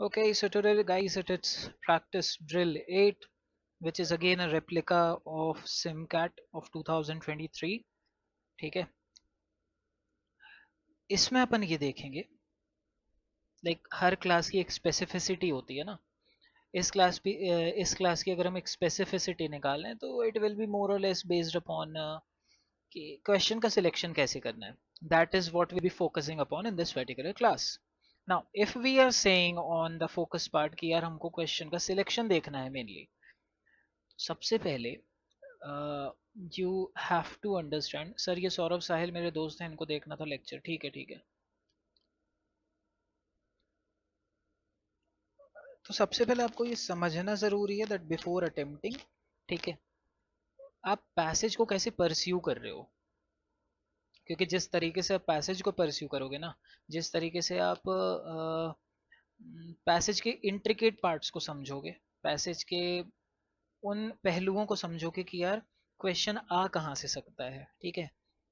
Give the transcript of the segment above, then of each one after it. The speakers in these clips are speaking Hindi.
Okay, so today guys it's practice drill 8 which is again a replica of SimCat of 2023. ठीक है, इसमें अपन ये देखेंगे लाइक हर क्लास की एक स्पेसिफिसिटी होती है ना. इस क्लास की अगर हम एक स्पेसिफिसिटी निकालें तो इट विल बी मोर और लेस बेस्ड अपॉन कि क्वेश्चन का सिलेक्शन कैसे करना है. That is what we be focusing upon in this particular class. Now if we are saying on the focus part कि यार हमको क्वेश्चन का सिलेक्शन देखना है मेनली, सबसे पहले you have to understand. Sir ये सौरभ साहिल मेरे दोस्त हैं, इनको देखना था लेक्चर. ठीक है ठीक है. तो सबसे पहले आपको ये समझना ज़रूरी है दैट बिफोर अटेम्प्टिंग, ठीक है, आप पैसेज को कैसे परस्यू कर रहे हो. क्योंकि जिस तरीके से आप पैसेज को परस्यू करोगे ना, जिस तरीके से आप पैसेज के इंट्रिकेट पार्ट्स को समझोगे, पैसेज के उन पहलुओं को समझोगे कि यार क्वेश्चन आ कहाँ से सकता है, ठीक है,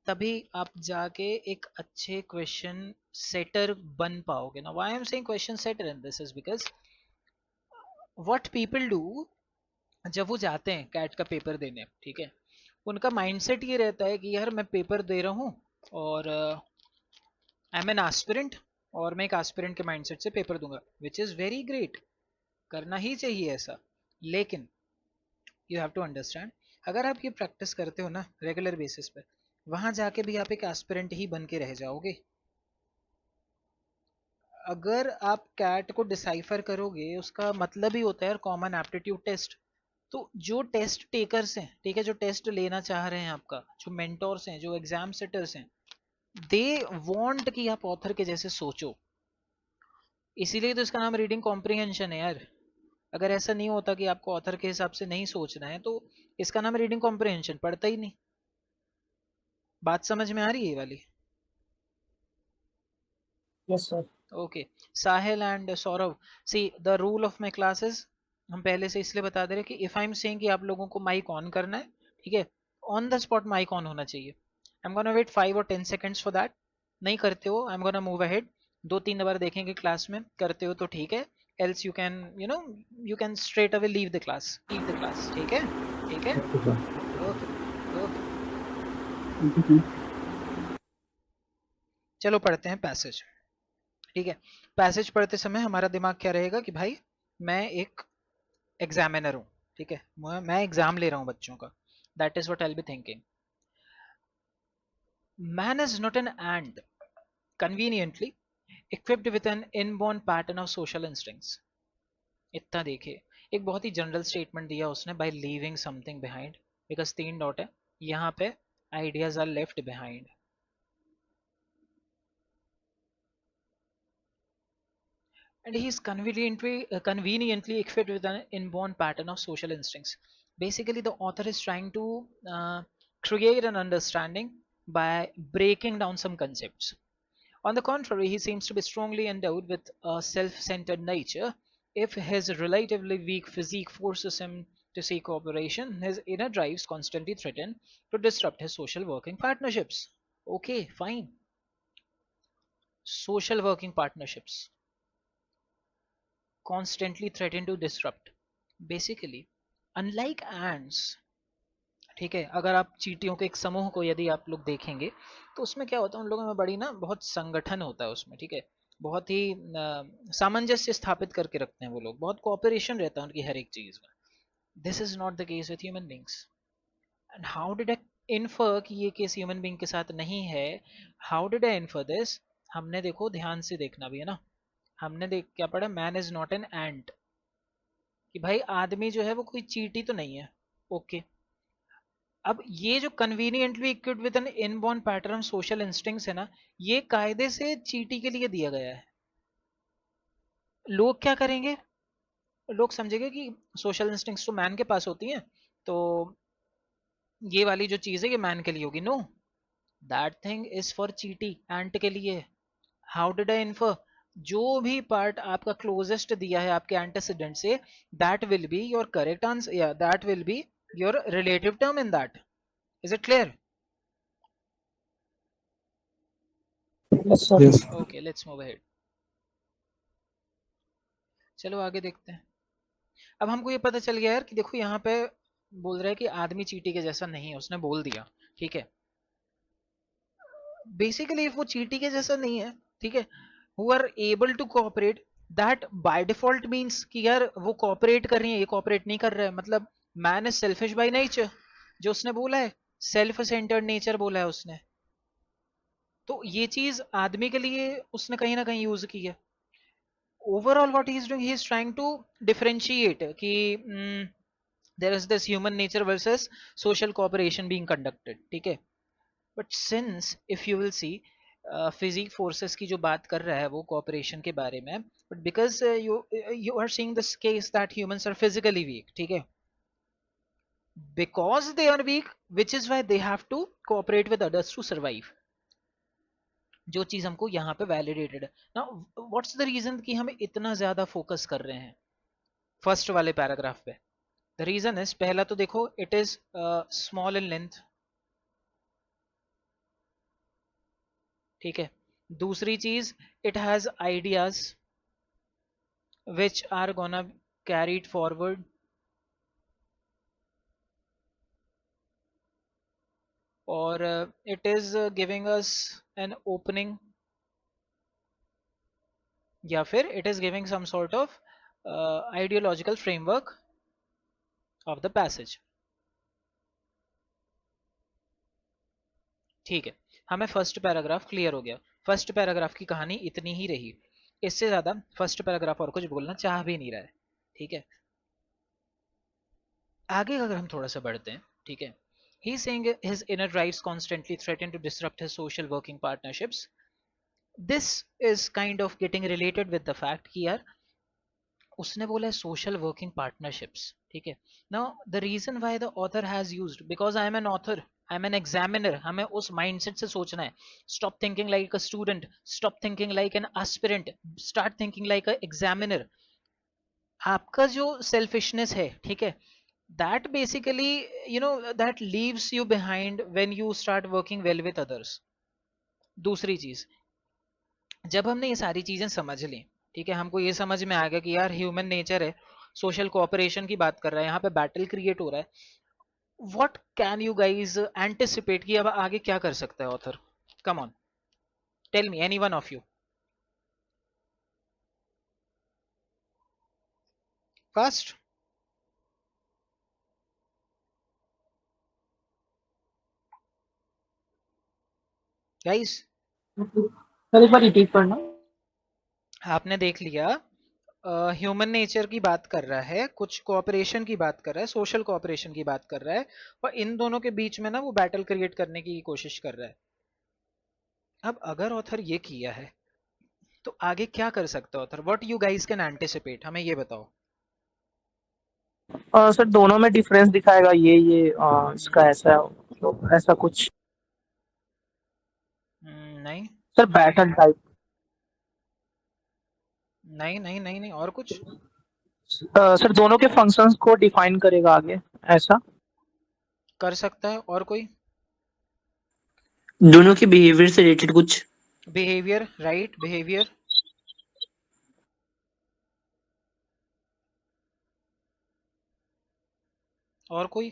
तभी आप जाके एक अच्छे क्वेश्चन सेटर बन पाओगे ना. Why I am saying question setter in this is because what people do, जब वो जाते हैं कैट का पेपर देने, ठीक है, उनका माइंडसेट ये रहता है कि यार मैं पेपर दे रहा हूँ और आई एम एन एस्पिरेंट और मैं एक एस्पिरेंट के माइंडसेट से पेपर दूंगा, विच इज़ वेरी ग्रेट, करना ही चाहिए ऐसा. लेकिन यू हैव टू अंडरस्टैंड, अगर आप ये प्रैक्टिस करते हो ना रेगुलर बेसिस पे, वहां जाके भी आप एक एस्पिरेंट ही बन के रह जाओगे. अगर आप कैट को डिसाइफर करोगे उसका मतलब ही होता है कॉमन एप्टीट्यूड टेस्ट. तो जो टेस्ट टेकर्स हैं, ठीक है, जो टेस्ट लेना चाह रहे हैं आपका, जो मेंटोर्स हैं, जो एग्जाम सेटर्स हैं, दे वांट कि आप ऑथर के जैसे सोचो. इसीलिए तो इसका नाम रीडिंग कॉम्प्रिहेंशन है यार. अगर ऐसा नहीं होता कि आपको ऑथर के हिसाब से नहीं सोचना है तो इसका नाम रीडिंग कॉम्प्रिहेंशन पड़ता ही नहीं. बात समझ में आ रही है ये वाली? Yes, sir. Okay. Sahil and Saurabh, see the rule of my classes हम पहले से इसलिए बता दे रहे कि इफ आई एम सेइंग कि आप लोगों को माइक ऑन करना है, ठीक है, on the spot mike on होना चाहिए. आई एम गोना वेट 5 और 10 सेकेंड्स फॉर दैट. नहीं करते हो आई एम गोना मूव अहेड. 2-3 बार देखेंगे क्लास में, करते हो तो ठीक है, else you can you can straight away leave the class. ठीक है ठीक है. Okay, sir. Okay okay. Mhm. चलो पढ़ते हैं पैसेज. ठीक है, पैसेज पढ़ते समय हमारा दिमाग क्या रहेगा कि भाई मैं एक एग्जामिनर हूँ, ठीक है, मैं एग्जाम ले रहा हूँ बच्चों का. That is what I will be thinking. Man is not N and conveniently equipped with an inborn pattern of social instincts. इतना देखिए, एक बहुत ही जनरल स्टेटमेंट दिया उसने, by leaving something behind, because 3 dot है यहाँ पे, ideas are left behind. And he is conveniently equipped with an inborn pattern of social instincts. Basically, the author is trying to create an understanding by breaking down some concepts. On the contrary, he seems to be strongly endowed with a self centered nature. If his relatively weak physique forces him to seek cooperation, his inner drives constantly threaten to disrupt his social working partnerships. Okay, fine. Social working partnerships constantly threaten to disrupt. Basically, unlike ants, ठीक है, अगर आप चींटियों के एक समूह को यदि आप लोग देखेंगे तो उसमें क्या होता है, उन लोगों में बड़ी ना बहुत संगठन होता है उसमें, ठीक है, बहुत ही सामंजस्य स्थापित करके रखते हैं वो लोग, बहुत कोऑपरेशन रहता है उनकी हर एक चीज में. This is not the case with human beings. And how did I infer कि ये केस ह्यूमन बींग के साथ नहीं है? How did I infer this? हमने देखो ध्यान से देखना भी है ना, हमने देख क्या पढ़ा, मैन इज नॉट एन एंट, कि भाई आदमी जो है वो कोई चींटी तो नहीं है. ओके. अब ये जो conveniently equipped with an inborn pattern social instincts है ना, ये कायदे से चींटी के लिए दिया गया है. लोग क्या करेंगे, लोग समझेंगे कि सोशल इंस्टिंक्ट्स तो मैन के पास होती हैं, तो ये वाली जो चीज है ये मैन के लिए होगी. No, that thing is for चीटी, एंट के लिए. How did I infer? जो भी पार्ट आपका क्लोजेस्ट दिया है आपके एंटेसिडेंट से, that will be your correct answer, या that will be your relative term in that. Is it clear? Yes, sir. Yes. Okay, let's move ahead. चलो आगे देखते हैं। अब हमको ये पता चल गया यार कि देखो यहाँ पे बोल रहा है कि आदमी चींटी के जैसा नहीं है, उसने बोल दिया, ठीक है। बेसिकली वो चींटी के जैसा नहीं है, ठीक है, who are able to cooperate, that by default means कि यार वो कोऑपरेट कर रही है, ये कोऑपरेट नहीं कर रहा है, मतलब man is selfish by nature, जो उसने बोला है, सेल्फ सेंटर्ड नेचर बोला है उसने। तो ये चीज आदमी के लिए उसने कहीं ना कहीं यूज की है। Overall what he is doing, he is trying to differentiate कि there is this human nature versus social cooperation being conducted, ठीक है। But since if you will see physique forces की जो बात कर रहा है वो कोऑपरेशन के बारे में, but because you are seeing this case that humans are physically weak, ठीक है, because they are weak which is why they have to cooperate with others to survive. जो चीज हमको यहाँ पे वैलिडेटेड है ना, व्हाट्स द रीजन कि हम इतना ज्यादा फोकस कर रहे हैं फर्स्ट वाले पैराग्राफ पे। द रीजन इज, पहला तो देखो it is small in length, ठीक है। दूसरी चीज, it has ideas which are gonna carried forward, or it is giving us an opening, या फिर it is giving some sort of ideological framework of the passage, ठीक है। हमें फर्स्ट पैराग्राफ क्लियर हो गया, फर्स्ट पैराग्राफ की कहानी इतनी ही रही, इससे ज्यादा फर्स्ट पैराग्राफ और कुछ बोलना चाह भी नहीं रहा है, ठीक है। आगे अगर हम थोड़ा सा बढ़ते हैं, ठीक है, he is saying his inner drives constantly threaten to disrupt his social working partnerships. This is kind of getting related with the fact कि यार उसने बोला है सोशल वर्किंग पार्टनरशिप्स, ठीक है। Now the reason why the author has used, because I am an author, I am an examiner, हमें उस माइंडसेट से सोचना है। Stop thinking like a student, stop thinking like an aspirant, start thinking like a examiner. आपका जो सेल्फिशनेस है, ठीक है, that basically you know that leaves you behind when you start working well with others. दूसरी चीज, जब हमने ये सारी चीजें समझ ली, ठीक है, हमको ये समझ में आ गया कि यार ह्यूमन नेचर है, सोशल कोऑपरेशन की बात कर रहा है, यहाँ पे बैटल क्रिएट हो रहा है। What can you guys anticipate कि अब आगे क्या कर सकता है author? Come on, tell me, any one of you, fast guys. Sir एक बार रिपीट करना। आपने देख लिया, ह्यूमन नेचर की बात कर रहा है, कुछ कोऑपरेशन की बात कर रहा है, सोशल कोऑपरेशन की बात कर रहा है, और इन दोनों के बीच में ना वो बैटल क्रिएट करने की कोशिश कर रहा है। अब अगर ऑथर ये किया है तो आगे क्या कर सकता है author? What you guys can anticipate, हमें ये बताओ। सर दोनों में डिफरेंस दिखाएगा, ये इसका ऐसा तो ऐसा कुछ। नहीं सर बैटल टाइप। नहीं नहीं नहीं नहीं, और कुछ? सर दोनों के फंक्शंस को डिफाइन करेगा आगे, ऐसा। कर सकता है, और कोई? दोनों के बिहेवियर से रिलेटेड कुछ। Behaviour, right, behaviour. और कोई?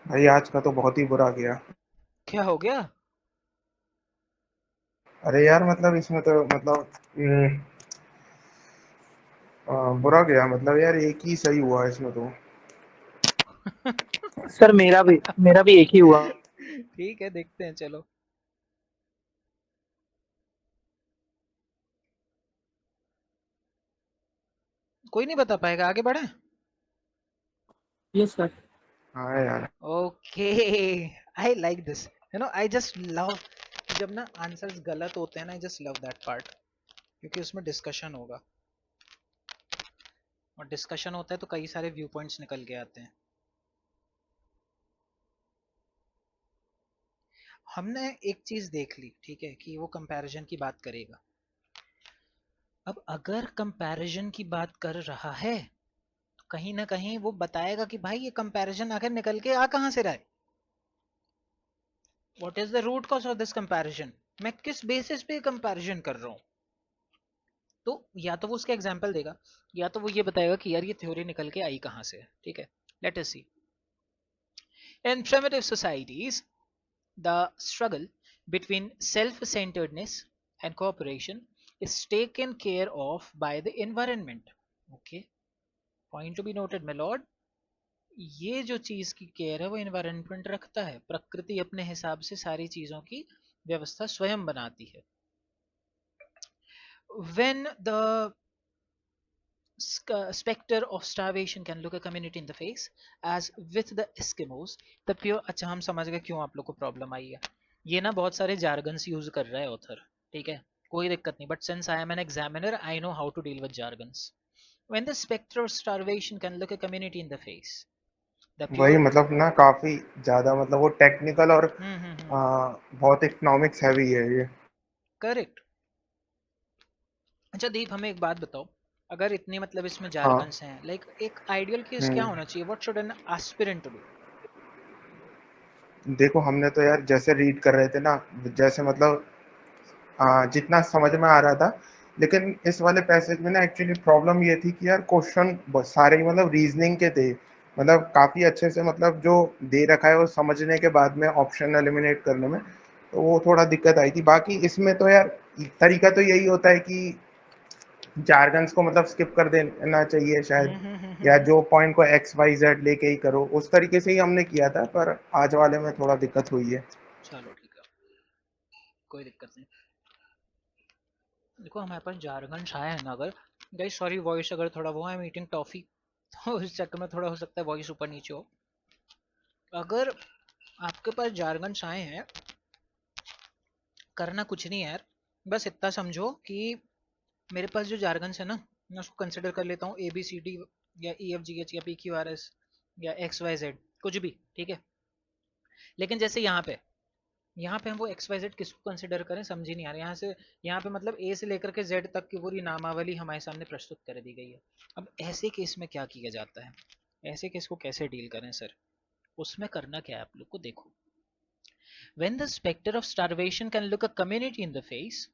भाई आज का तो बहुत ही बुरा गया। क्या हो गया? अरे यार मतलब इसमें तो मतलब बुरा गया, मतलब यार एक ही सही हुआ इसमें तो। सर मेरा भी एक ही हुआ। ठीक है, देखते हैं, चलो। कोई नहीं बता पाएगा, आगे बढ़े। Yes sir. हाँ यार। Okay, I like this, you know, I just love जब ना आंसर्स गलत होते हैं ना, I just love that part, क्योंकि उसमें डिस्कशन होगा, और डिस्कशन होता है तो कई सारे व्यू पॉइंट्स निकल के आते हैं। हमने एक चीज देख ली, ठीक है, कि वो कंपैरिजन की बात करेगा। अब अगर कंपैरिजन की बात कर रहा है तो कहीं ना कहीं वो बताएगा कि भाई ये कंपैरिजन आखिर निकल के आ कहां से रहा है, what is the root cause of this comparison, मैं किस बेसिस पे कंपैरिजन कर रहा हूं। तो या तो वो उसका एग्जाम्पल देगा या तो वो ये बताएगा कि यार ये थ्योरी निकल के आई कहाँ से है, ठीक है। Let us see. In primitive societies the struggle between self-centeredness and cooperation is taken care of by the environment. Okay, point to be noted, my lord. ये जो चीज की केयर है वो एनवायरनमेंट रखता है, प्रकृति अपने हिसाब से सारी चीजों की व्यवस्था स्वयं बनाती है। when the specter of starvation can look a community in the face as with the Eskimos the pure। अच्छा हम समझ गए क्यों आप लोग को प्रॉब्लम आई है। ये ना बहुत सारे जार्गन्स यूज कर रहा है ऑथर, ठीक है, कोई दिक्कत नहीं, but since I am an examiner I know how to deal with jargons. when the specter of starvation can look a community in the face the वही pure। मतलब ना काफी ज्यादा मतलब वो टेक्निकल और हम्म। बहुत इकोनॉमिक्स हैवी है ये। करेक्ट। अच्छा दीप हमें एक बात बताओ, अगर इतने मतलब इसमें हाँ। जार्गन्स हैं, लाइक एक आइडियल केस क्या हम्म। होना चाहिए, what should an aspirant do? देखो हमने तो यार जैसे रीड कर रहे थे ना, जैसे मतलब जितना समझ में आ रहा था, लेकिन इस वाले पैसेज में ना एक्चुअली प्रॉब्लम ये थी कि यार क्वेश्चन सारे ही मतलब रीजनिंग के थे, मतलब काफी अच्छे से मतलब जो दे रखा है वो समझने के बाद में ऑप्शन एलिमिनेट करने में, तो वो थोड़ा दिक्कत आई थी। बाकी इसमें तो यार तरीका तो यही होता है कि जार्गन्स को मतलब स्किप कर देना चाहिए शायद, या हम्म। जो पॉइंट को एक्स वाई जेड लेके ही करो, उस तरीके से ही हमने किया था, पर आज वाले में थोड़ा दिक्कत हुई है। चलो ठीक है, कोई दिक्कत नहीं। देखो हमारे पास जारगन आया है ना, अगर गाइस सॉरी वॉइस अगर थोड़ा वो है, I'm eating टॉफी तो इस चक्कर में थोड़ा हो सकता है वॉइस ऊपर नीचे हो। अगर आपके पास जारगन आए हैं, करना कुछ नहीं है यार, बस इतना समझो कि मेरे पास जो जारगन्स है ना, मैं उसको कंसिडर कर लेता हूँ ए बी सी डी या ई एफ जी एच या पी क्यू आर एस या एक्स वाई जेड, कुछ भी, ठीक है। लेकिन जैसे यहाँ पे हम वो एक्स वाई जेड किसको कंसिडर करें समझ ही नहीं आ रहा। यहाँ पे मतलब ए से लेकर के जेड तक की पूरी नामावली हमारे सामने प्रस्तुत कर दी गई है। अब ऐसे केस में क्या किया जाता है, ऐसे केस को कैसे डील करें सर, उसमें करना क्या है आप लोग को देखो। when the specter of starvation can look a community in the face,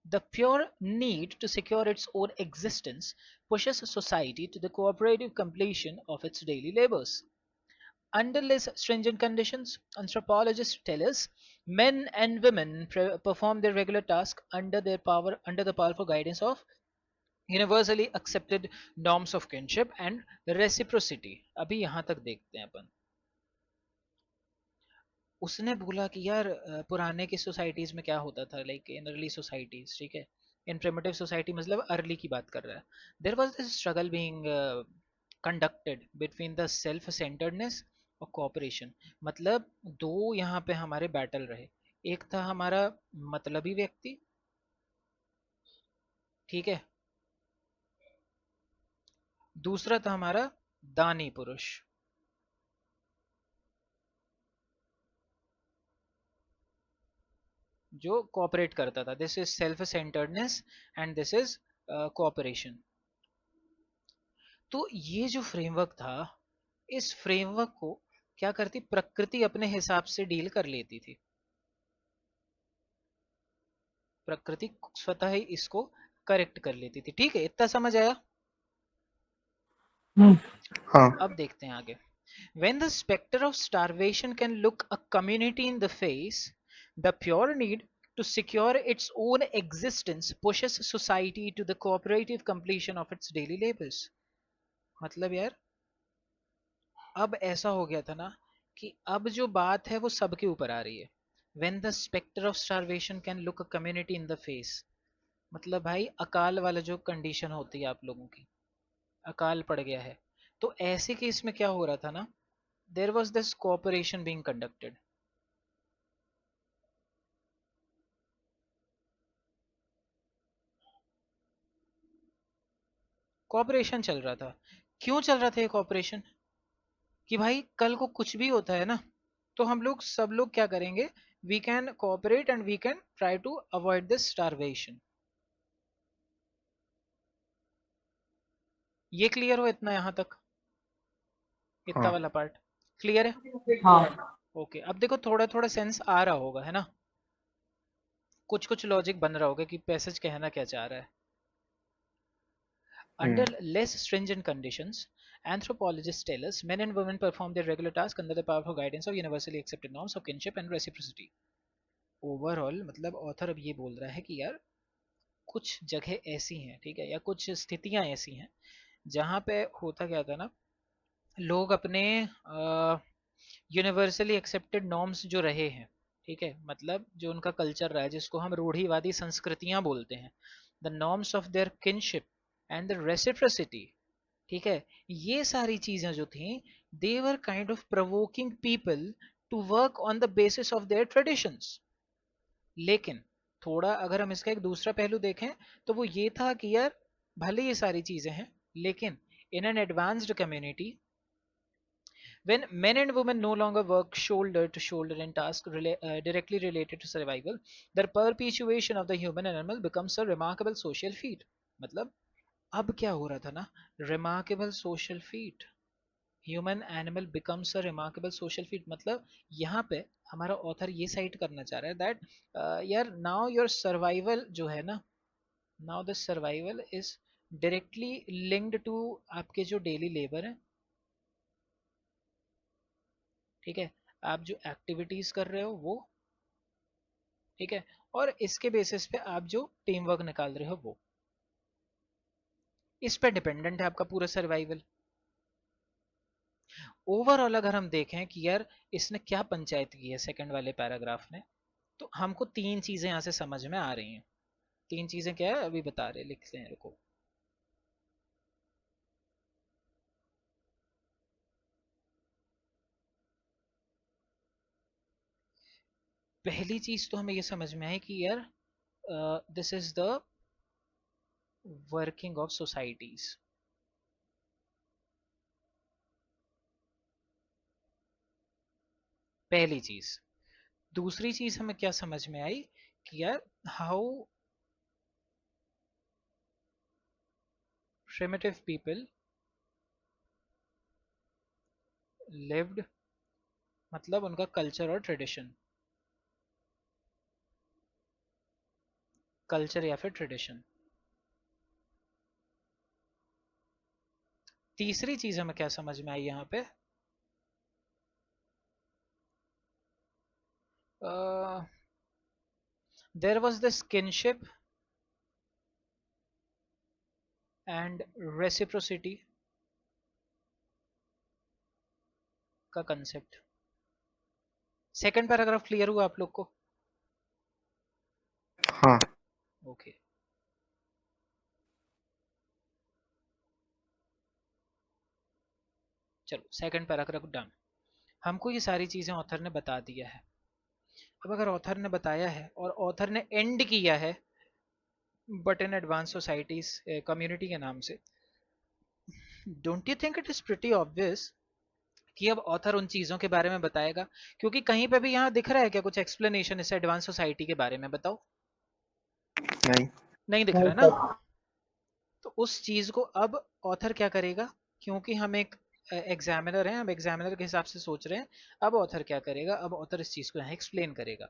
the pure need to secure its own existence pushes society to the cooperative completion of its daily labors. Under less stringent conditions, anthropologists tell us men and women perform their regular tasks under the powerful guidance of universally accepted norms of kinship and reciprocity। अभी यहाँ तक देखते हैं अपन। उसने बोला कि यार पुराने की सोसाइटीज में क्या होता था, लाइक इन अर्ली सोसाइटीज, ठीक है, इन प्रिमिटिव सोसाइटी मतलब अर्ली की बात कर रहा है। There was this struggle being conducted between the self centredness और कोऑपरेशन। मतलब दो यहाँ पे हमारे बैटल रहे, एक था हमारा मतलबी व्यक्ति, ठीक है, दूसरा था हमारा दानी पुरुष। जो कोऑपरेट करता था, this is self centredness and this is cooperation. तो ये जो फ्रेमवर्क था, इस फ्रेमवर्क को क्या करती प्रकृति अपने हिसाब से डील कर लेती थी। प्रकृति स्वतः ही इसको करेक्ट कर लेती थी, ठीक है, इतना समझ आया। हाँ। अब देखते हैं आगे। When the specter of starvation can look a community in the face, the pure need to secure its own existence pushes society to the cooperative completion of its daily labors। मतलब यार अब ऐसा हो गया था ना कि अब जो बात है वो सबके ऊपर आ रही है। When the specter of starvation can look a community in the face, मतलब भाई अकाल वाला जो कंडीशन होती है आप लोगों की, अकाल पड़ गया है, तो ऐसे केस में क्या हो रहा था ना, there was this cooperation being conducted. Cooperation चल रहा था। क्यों चल रहा था ये कोऑपरेशन, कि भाई कल को कुछ भी होता है ना, तो हम लोग सब लोग क्या करेंगे, we can cooperate and we can try to avoid this starvation. ये क्लियर हो इतना यहाँ तक, इतना हाँ। वाला पार्ट क्लियर है? हाँ। ओके अब देखो थोड़ा थोड़ा सेंस आ रहा होगा है ना, कुछ कुछ लॉजिक बन रहा होगा कि पैसेज कहना क्या चाह रहा है। Under less stringent conditions, anthropologists tell us men and women perform their regular tasks under the powerful guidance of universally accepted norms of kinship and reciprocity. Overall मतलब ऑथर अब ये बोल रहा है कि यार कुछ जगह ऐसी हैं, ठीक है, या कुछ स्थितियां ऐसी हैं जहाँ पे होता क्या था ना, लोग अपने यूनिवर्सली एक्सेप्टेड नॉर्म्स जो रहे हैं, ठीक है, मतलब जो उनका कल्चर रहा है जिसको हम रूढ़िवादी संस्कृतियां बोलते हैं, the norms of their kinship and the reciprocity, ठीक है, ये सारी चीजें जो थी, they were kind of provoking people to work on the basis of their traditions. लेकिन थोड़ा अगर हम इसका एक दूसरा पहलू देखें तो वो ये था कि यार भले ये सारी चीजें हैं, लेकिन in an advanced community, when men and women no longer work shoulder to shoulder in tasks directly related to survival, the perpetuation of the human animal becomes a remarkable social feat. मतलब अब क्या हो रहा था ना, remarkable social feat, human animal becomes a remarkable social feat, मतलब यहाँ पे हमारा ऑथर ये साइट करना चाह रहा है दैट यार नाउ योर सर्वाइवल जो है ना, now the survival is directly linked to आपके जो डेली लेबर है, ठीक है, आप जो एक्टिविटीज कर रहे हो वो, ठीक है, और इसके बेसिस पे आप जो टीम वर्क निकाल रहे हो वो, इस पे डिपेंडेंट है आपका पूरा सर्वाइवल। ओवरऑल अगर हम देखें कि यार इसने क्या पंचायत की है सेकंड वाले पैराग्राफ ने, तो हमको तीन चीजें यहां से समझ में आ रही हैं। तीन चीजें क्या है अभी बता रहे, लिखते हैं रुको। पहली चीज तो हमें ये समझ में आई कि यार this is the working of societies. पहली चीज। दूसरी चीज हमें क्या समझ में आई कि यार हाउ primitive people lived, मतलब उनका कल्चर और ट्रेडिशन, कल्चर या फिर ट्रेडिशन। तीसरी चीज हमें क्या समझ में आई यहाँ पे, there was this kinship and reciprocity का कंसेप्ट। सेकंड पैराग्राफ क्लियर हुआ आप लोग को? हाँ ओके चलो सेकंड पैराग्राफ डन। हमको ये सारी चीजें ऑथर ने बता दिया है। अब अगर ऑथर ने बताया है और ऑथर ने एंड किया है but in advance societies community के नाम से, don't you think it is pretty obvious कि अब ऑथर उन चीजों के बारे में बताएगा? क्योंकि कहीं पे भी यहाँ दिख रहा है क्या कुछ एक्सप्लेनेशन इस एडवांस सोसाइटी के बारे में? बताओ। नहीं नहीं दिख रहा है ना? तो उस चीज को अब ऑथर क्या करेगा, क्योंकि हम एक एग्जामिनर हैं, हम एग्जामिनर के हिसाब से सोच रहे हैं, अब ऑथर क्या करेगा, अब ऑथर इस चीज को यहाँ एक्सप्लेन करेगा।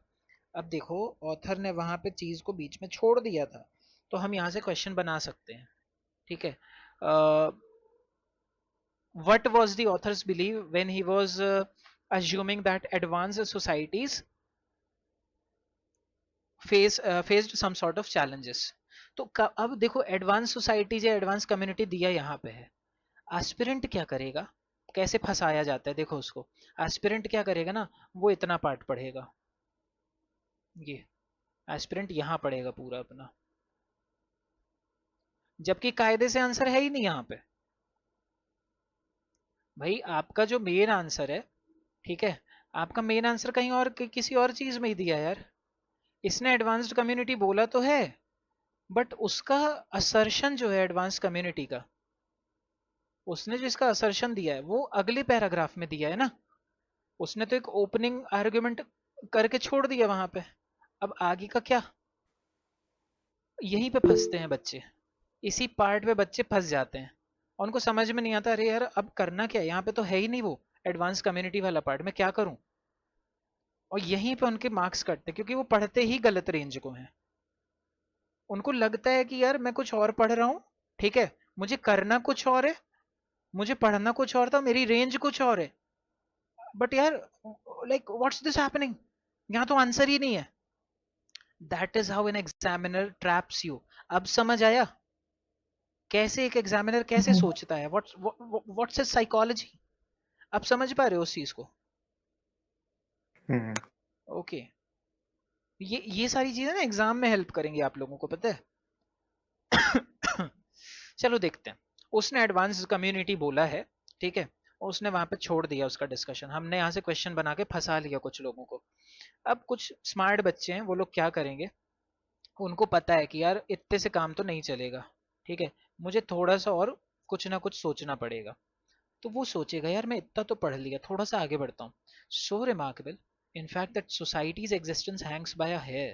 अब देखो ऑथर ने वहां पे चीज को बीच में छोड़ दिया था, तो हम यहाँ से क्वेश्चन बना सकते हैं, ठीक है। What was the author's belief when he was assuming that advanced societies faced some sort of challenges? तो अब देखो एडवांस सोसाइटी या एडवांस कम्युनिटी दिया यहाँ पे है, एस्पिरेंट क्या करेगा, कैसे फंसाया जाता है देखो उसको। एस्पिरेंट क्या करेगा ना, वो इतना पार्ट पढ़ेगा, ये एस्पिरेंट यहाँ पढ़ेगा पूरा अपना, जबकि कायदे से आंसर है ही नहीं यहाँ पे। भाई आपका जो मेन आंसर है, ठीक है, आपका मेन आंसर कहीं और किसी और चीज में ही दिया यार। इसने एडवांस्ड कम्युनिटी बोला तो है, बट उसका असर्शन जो है एडवांस कम्युनिटी का, उसने जो इसका असर्शन दिया है वो अगले पैराग्राफ में दिया है ना। उसने तो एक ओपनिंग आर्गुमेंट करके छोड़ दिया वहां पे। अब आगे का क्या, यहीं पे फंसते हैं बच्चे, इसी पार्ट पे बच्चे फंस जाते हैं। उनको समझ में नहीं आता, अरे यार अब करना क्या, यहाँ पे तो है ही नहीं वो एडवांस कम्युनिटी वाला पार्ट, मैं क्या करूं। और यहीं पे उनके मार्क्स कटते, क्योंकि वो पढ़ते ही गलत रेंज को हैं। उनको लगता है कि यार मैं कुछ और पढ़ रहा हूँ, ठीक है, मुझे करना कुछ और है, मुझे पढ़ना कुछ और था, मेरी रेंज कुछ और है, बट यार लाइक व्हाट्स दिस हैपनिंग, यहाँ तो आंसर ही नहीं है। That is how an examiner traps you. अब समझ आया कैसे एक एग्जामिनर कैसे सोचता है, व्हाट्स हिज साइकोलॉजी। अब समझ पा रहे हो उस चीज को? हम्म। ओके, ये सारी चीजें ना एग्जाम में हेल्प करेंगी आप लोगों को, पता है। चलो देखते हैं। उसने एडवांस कम्युनिटी बोला है, ठीक है, उसने वहां पे छोड़ दिया उसका डिस्कशन। हमने यहाँ से क्वेश्चन बना के फंसा लिया कुछ लोगों को। अब कुछ स्मार्ट बच्चे हैं, वो लोग क्या करेंगे, उनको पता है कि यार इतने से काम तो नहीं चलेगा, ठीक है, मुझे थोड़ा सा और कुछ ना कुछ सोचना पड़ेगा। तो वो सोचेगा यार मैं इतना तो पढ़ लिया, थोड़ा सा आगे बढ़ता हूँ। सो remarkable in fact that society's existence hangs by a hair.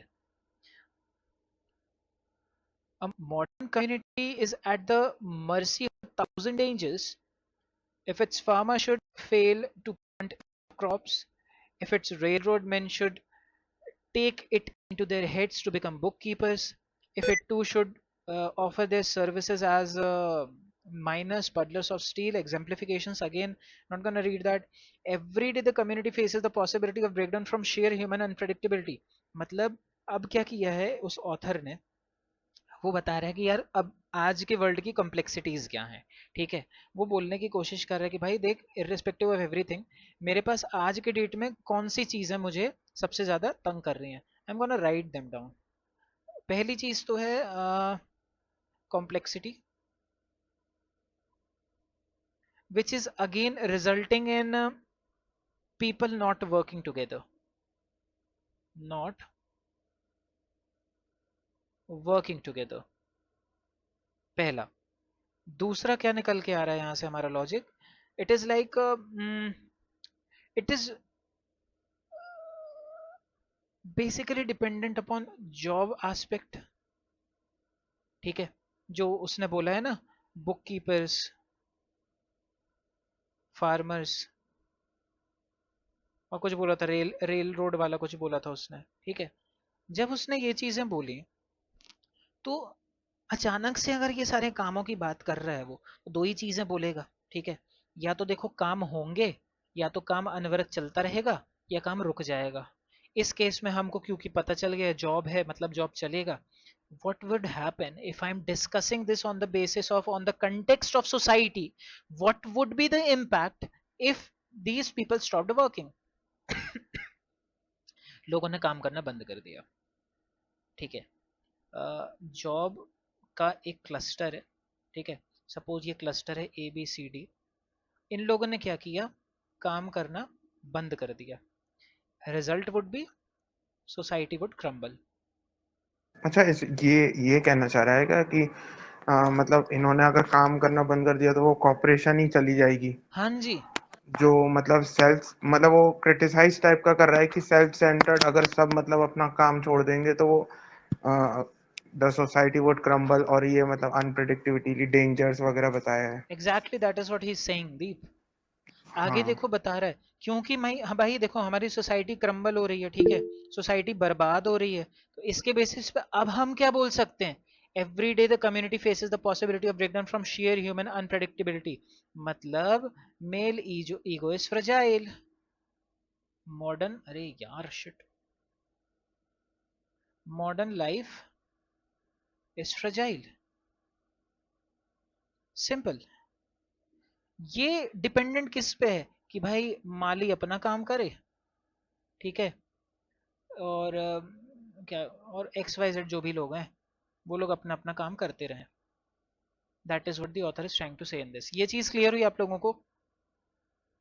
A modern community is at the mercy of 1,000 dangers. If its farmer should fail to plant crops, if its railroad men should take it into their heads to become bookkeepers, if it too should offer their services as miners, puddlers of steel, exemplifications again, not gonna read that. Every day the community faces the possibility of breakdown from sheer human unpredictability. मतलब अब क्या किया है उस ऑथर ने, वो बता रहा है कि यार अब आज के वर्ल्ड की कॉम्प्लेक्सिटीज क्या हैं, ठीक है। वो बोलने की कोशिश कर रहा है कि भाई देख, इर्रिस्पेक्टिव ऑफ एवरीथिंग, मेरे पास आज के डेट में कौन सी चीजें मुझे सबसे ज्यादा तंग कर रही हैं, आई am gonna write them down. पहली चीज तो है complexity, which is again resulting in people not working together, not working together, पहला। दूसरा क्या निकल के आ रहा है यहां से हमारा logic, it is like it is basically dependent upon job aspect, ठीक है। जो उसने बोला है ना, बुक कीपर्स, फार्मर्स, और कुछ बोला था रेल रोड वाला कुछ बोला था उसने, ठीक है। जब उसने ये चीजें बोली तो अचानक से अगर ये सारे कामों की बात कर रहा है वो, तो दो ही चीजें बोलेगा, ठीक है। या तो देखो काम होंगे, या तो काम अनवरत चलता रहेगा, या काम रुक जाएगा। इस केस में हमको क्योंकि पता चल गया जॉब है मतलब जॉब चलेगा। what would happen if I'm discussing this on the basis of on the context of society, what would be the impact if these people stopped working? लोगों ने काम करना बंद कर दिया, ठीक है। जॉब का एक क्लस्टर है, ठीक है, सपोज ये क्लस्टर है ए बी सी डी। इन लोगों ने क्या किया, काम करना बंद कर दिया। Result would be society would crumble. अच्छा, ये कहना चाह रहा है क्या कि मतलब इन्होंने अगर काम करना बंद कर दिया तो वो कॉर्पोरेशन ही चली जाएगी? हाँ जी, जो मतलब सेल्फ, मतलब वो क्रिटिसाइज टाइप का कर रहा है कि सेल्फ सेंटर्ड अगर सब मतलब अपना काम छोड़ देंगे तो वो द सोसाइटी वुड क्रम्बल, और ये मतलब अनप्रेडिक्टिविटी डेंजर्स वगैरह बताया है। Exactly that is what he is saying Deep. आगे हाँ। देखो बता रहा है, क्योंकि भाई देखो हमारी सोसाइटी क्रम्बल हो रही है, ठीक है, सोसाइटी बर्बाद हो रही है, तो इसके बेसिस पे अब हम क्या बोल सकते हैं, every day the community faces the possibility of breakdown from sheer human unpredictability. मतलब male ego is fragile, modern, अरे यार shit, modern life is fragile, simple. ये डिपेंडेंट किस पे है कि भाई माली अपना काम करे, ठीक है, और क्या, और एक्स वाई जेड जो भी लोग हैं वो लोग अपना अपना काम करते रहें। That is what the author is trying to say in this. ये चीज क्लियर हुई आप लोगों को?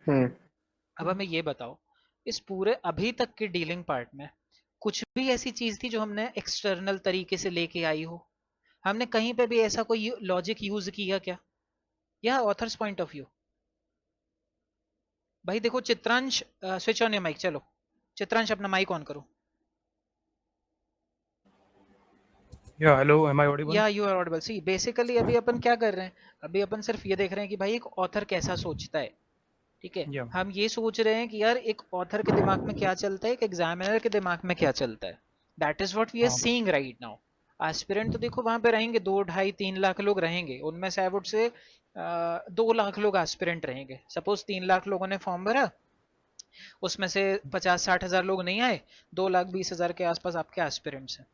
हम्म। अब हमें ये बताओ, इस पूरे अभी तक के डीलिंग पार्ट में कुछ भी ऐसी चीज थी जो हमने एक्सटर्नल तरीके से लेके आई हो? हमने कहीं पे भी ऐसा कोई लॉजिक यूज किया क्या, या ऑथर्स पॉइंट ऑफ व्यू? भाई देखो Chitransh, switch on your mic, चलो चित्रांश अपना माइक ऑन करो। Yeah, hello, am I audible? Yeah you are audible. See basically अभी अपन क्या कर रहे हैं, अभी अपन सिर्फ ये देख रहे हैं कि भाई एक ऑथर कैसा सोचता है, ठीक है। Yeah, हम ये सोच रहे हैं कि यार एक ऑथर के दिमाग में क्या चलता है, एक एग्जामिनर के दिमाग में क्या चलता है। That is what we are हाँ सीइंग राइट नाउ। एस्पिरेंट तो देखो वहां पे रहेंगे 2, 2.5, 3 लाख लोग रहेंगे, उनमें से आई वुड से 2 लाख लोग एस्पिरेंट रहेंगे। सपोज 3 लाख लोगों ने फॉर्म भरा, उसमें से 50-60 हजार लोग नहीं आए, 2,20,000 के आसपास आपके एस्पिरेंट्स हैं।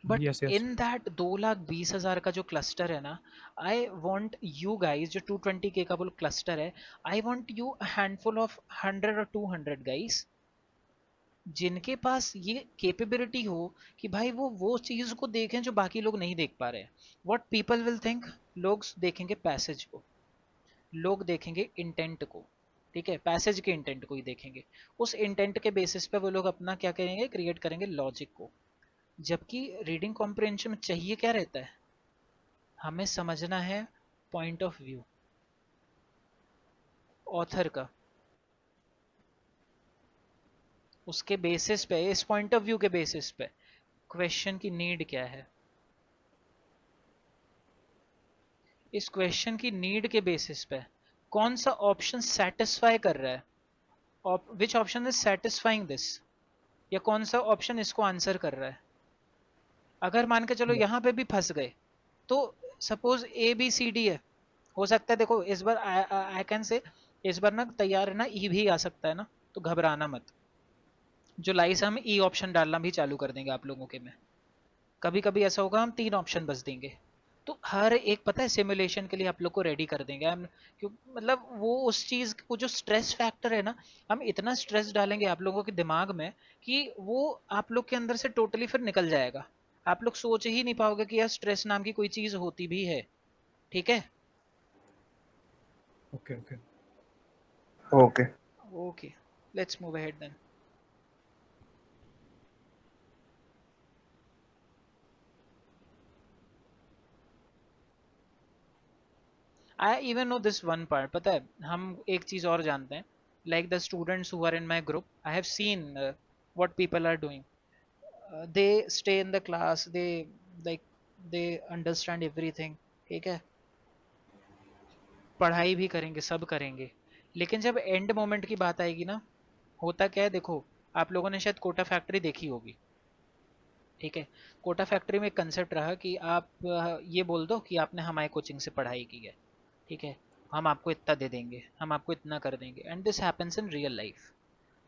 But Yes, yes. In that 2,20,000 का जो क्लस्टर है ना, आई वॉन्ट यू गाइज, जो 220K का वो क्लस्टर है, I want you handful of 100 or 200 guys, जिनके पास ये कैपेबिलिटी हो कि भाई वो चीज को देखें जो बाकी लोग नहीं देख पा रहे हैं। व्हाट पीपल विल थिंक, लोग देखेंगे पैसेज को, लोग देखेंगे इंटेंट को, ठीक है, पैसेज के इंटेंट को ही देखेंगे। उस इंटेंट के बेसिस पे वो लोग अपना क्या करेंगे, क्रिएट करेंगे लॉजिक को। जबकि रीडिंग कॉम्प्रिहेंशन में चाहिए क्या रहता है, हमें समझना है पॉइंट ऑफ व्यू ऑथर का, उसके बेसिस पे, इस पॉइंट ऑफ व्यू के बेसिस पे क्वेश्चन की नीड क्या है, इस क्वेश्चन की नीड के बेसिस पे कौन सा ऑप्शन सेटिस्फाई कर रहा है, which option is satisfying this, या कौन सा ऑप्शन इसको आंसर कर रहा है। अगर मान के चलो Yes. यहाँ पे भी फंस गए, तो सपोज ABCD है, हो सकता है देखो इस बार आई कैन से, इस बार ना तैयार है ना, ई भी आ सकता है ना, तो घबराना मत। जुलाई से हम ई ऑप्शन डालना भी चालू कर देंगे आप लोगों के में। कभी कभी ऐसा होगा हम 3 ऑप्शन बस देंगे, तो हर एक पता है सिमुलेशन के लिए आप लोग को रेडी कर देंगे हम। क्यों, मतलब वो उस चीज को जो स्ट्रेस फैक्टर है ना, हम इतना स्ट्रेस डालेंगे आप लोगों के दिमाग में कि वो आप लोग के अंदर से टोटली फिर निकल जाएगा। आप लोग सोच ही नहीं पाओगे कि यार स्ट्रेस नाम की कोई चीज होती भी है। ठीक है, Okay, okay. Okay. Okay, let's move ahead then. I even know this one part, पता है हम एक चीज और जानते हैं, like the students who are in my group, I have seen what people are doing, they stay in the class, they like they understand everything, ठीक है, पढ़ाई भी करेंगे, सब करेंगे, लेकिन जब एंड मोमेंट की बात आएगी ना, होता क्या है देखो, आप लोगों ने शायद कोटा फैक्ट्री देखी होगी, ठीक है। कोटा फैक्ट्री में एक कंसेप्ट रहा कि आप ये बोल दो कि आपने हमारे कोचिंग से पढ़ाई की है, ठीक है, हम आपको इतना दे देंगे, हम आपको इतना कर देंगे, and this happens in real life,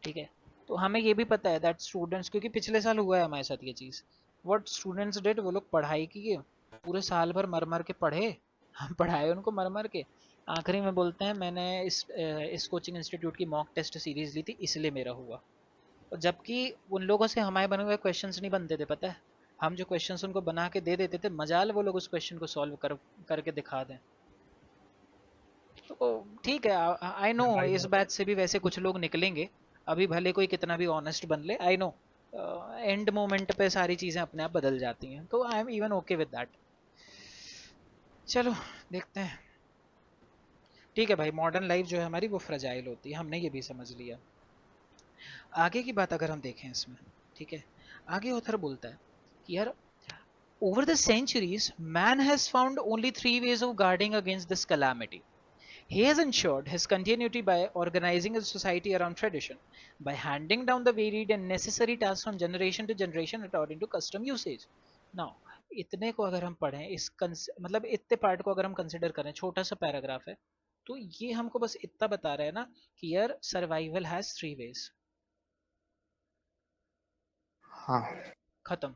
ठीक है। तो हमें ये भी पता है दैट स्टूडेंट्स, क्योंकि पिछले साल हुआ है हमारे साथ ये चीज़, व्हाट स्टूडेंट्स डिड, वो लोग पढ़ाई किए, पूरे साल भर मर मर के पढ़े, हम पढ़ाए उनको मर मर के, आखिरी में बोलते हैं मैंने इस कोचिंग इंस्टीट्यूट की मॉक टेस्ट सीरीज ली थी इसलिए मेरा हुआ। और जबकि उन लोगों से हमारे बने हुए क्वेश्चंस नहीं बनते थे, पता है, हम जो क्वेश्चंस उनको बना के दे देते थे, मजाल वो लोग उस क्वेश्चन को सॉल्व करके दिखा दें। तो ठीक है, आई नो Yeah, I इस know. बैच से भी वैसे कुछ लोग निकलेंगे, अभी भले कोई कितना भी ऑनेस्ट बन ले, आई नो एंड मोमेंट पे सारी चीजें अपने आप बदल जाती हैं, तो I am even okay with that. चलो देखते हैं। ठीक है भाई, मॉडर्न लाइफ जो है हमारी वो फ्रजाइल होती है, हमने ये भी समझ लिया। आगे की बात अगर हम देखें इसमें, ठीक है, आगे ऑथर बोलता है कि यार over the centuries man has found only 3 ways of guarding against this calamity. He has ensured his continuity by organizing his society around tradition, by handing down the varied and necessary tasks from generation to generation according to custom usage. Now, इतने को अगर हम पढ़ें, मतलब इतने पार्ट को अगर हम कंसिडर करें, छोटा सा पैराग्राफ है, तो ये हमको बस इतना बता रहा है ना कि यार सर्वाइवल हैज 3 ways। हाँ। खत्म,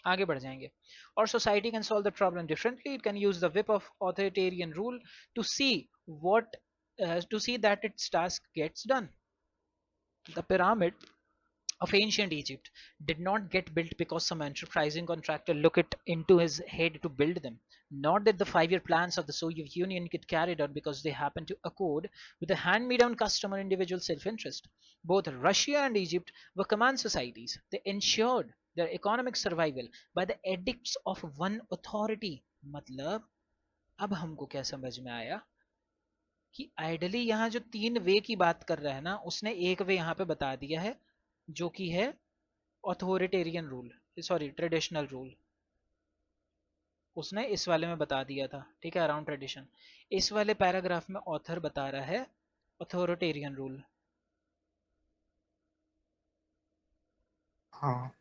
आगे बढ़ जाएंगे। और society can solve the problem differently, it can use the whip of authoritarian rule to see what to see that its task gets done. The pyramid of ancient Egypt did not get built because some enterprising contractor looked it into his head to build them. Nor did the 5-year plans of the Soviet Union get carried out because they happened to accord with the hand-me-down custom or individual self-interest. Both Russia and Egypt were command societies. They ensured their economic survival by the edicts of one authority. मतलब अब हमको क्या समझ में आया कि आइडली यहाँ जो 3 वे की बात कर रहा है ना, उसने एक वे यहाँ पे बता दिया है, जो कि है authoritarian rule, sorry traditional rule, उसने इस वाले में बता दिया था, ठीक है, अराउंड ट्रेडिशन। इस वाले पैराग्राफ में ऑथर बता रहा है ऑथोरिटेरियन रूल, हाँ।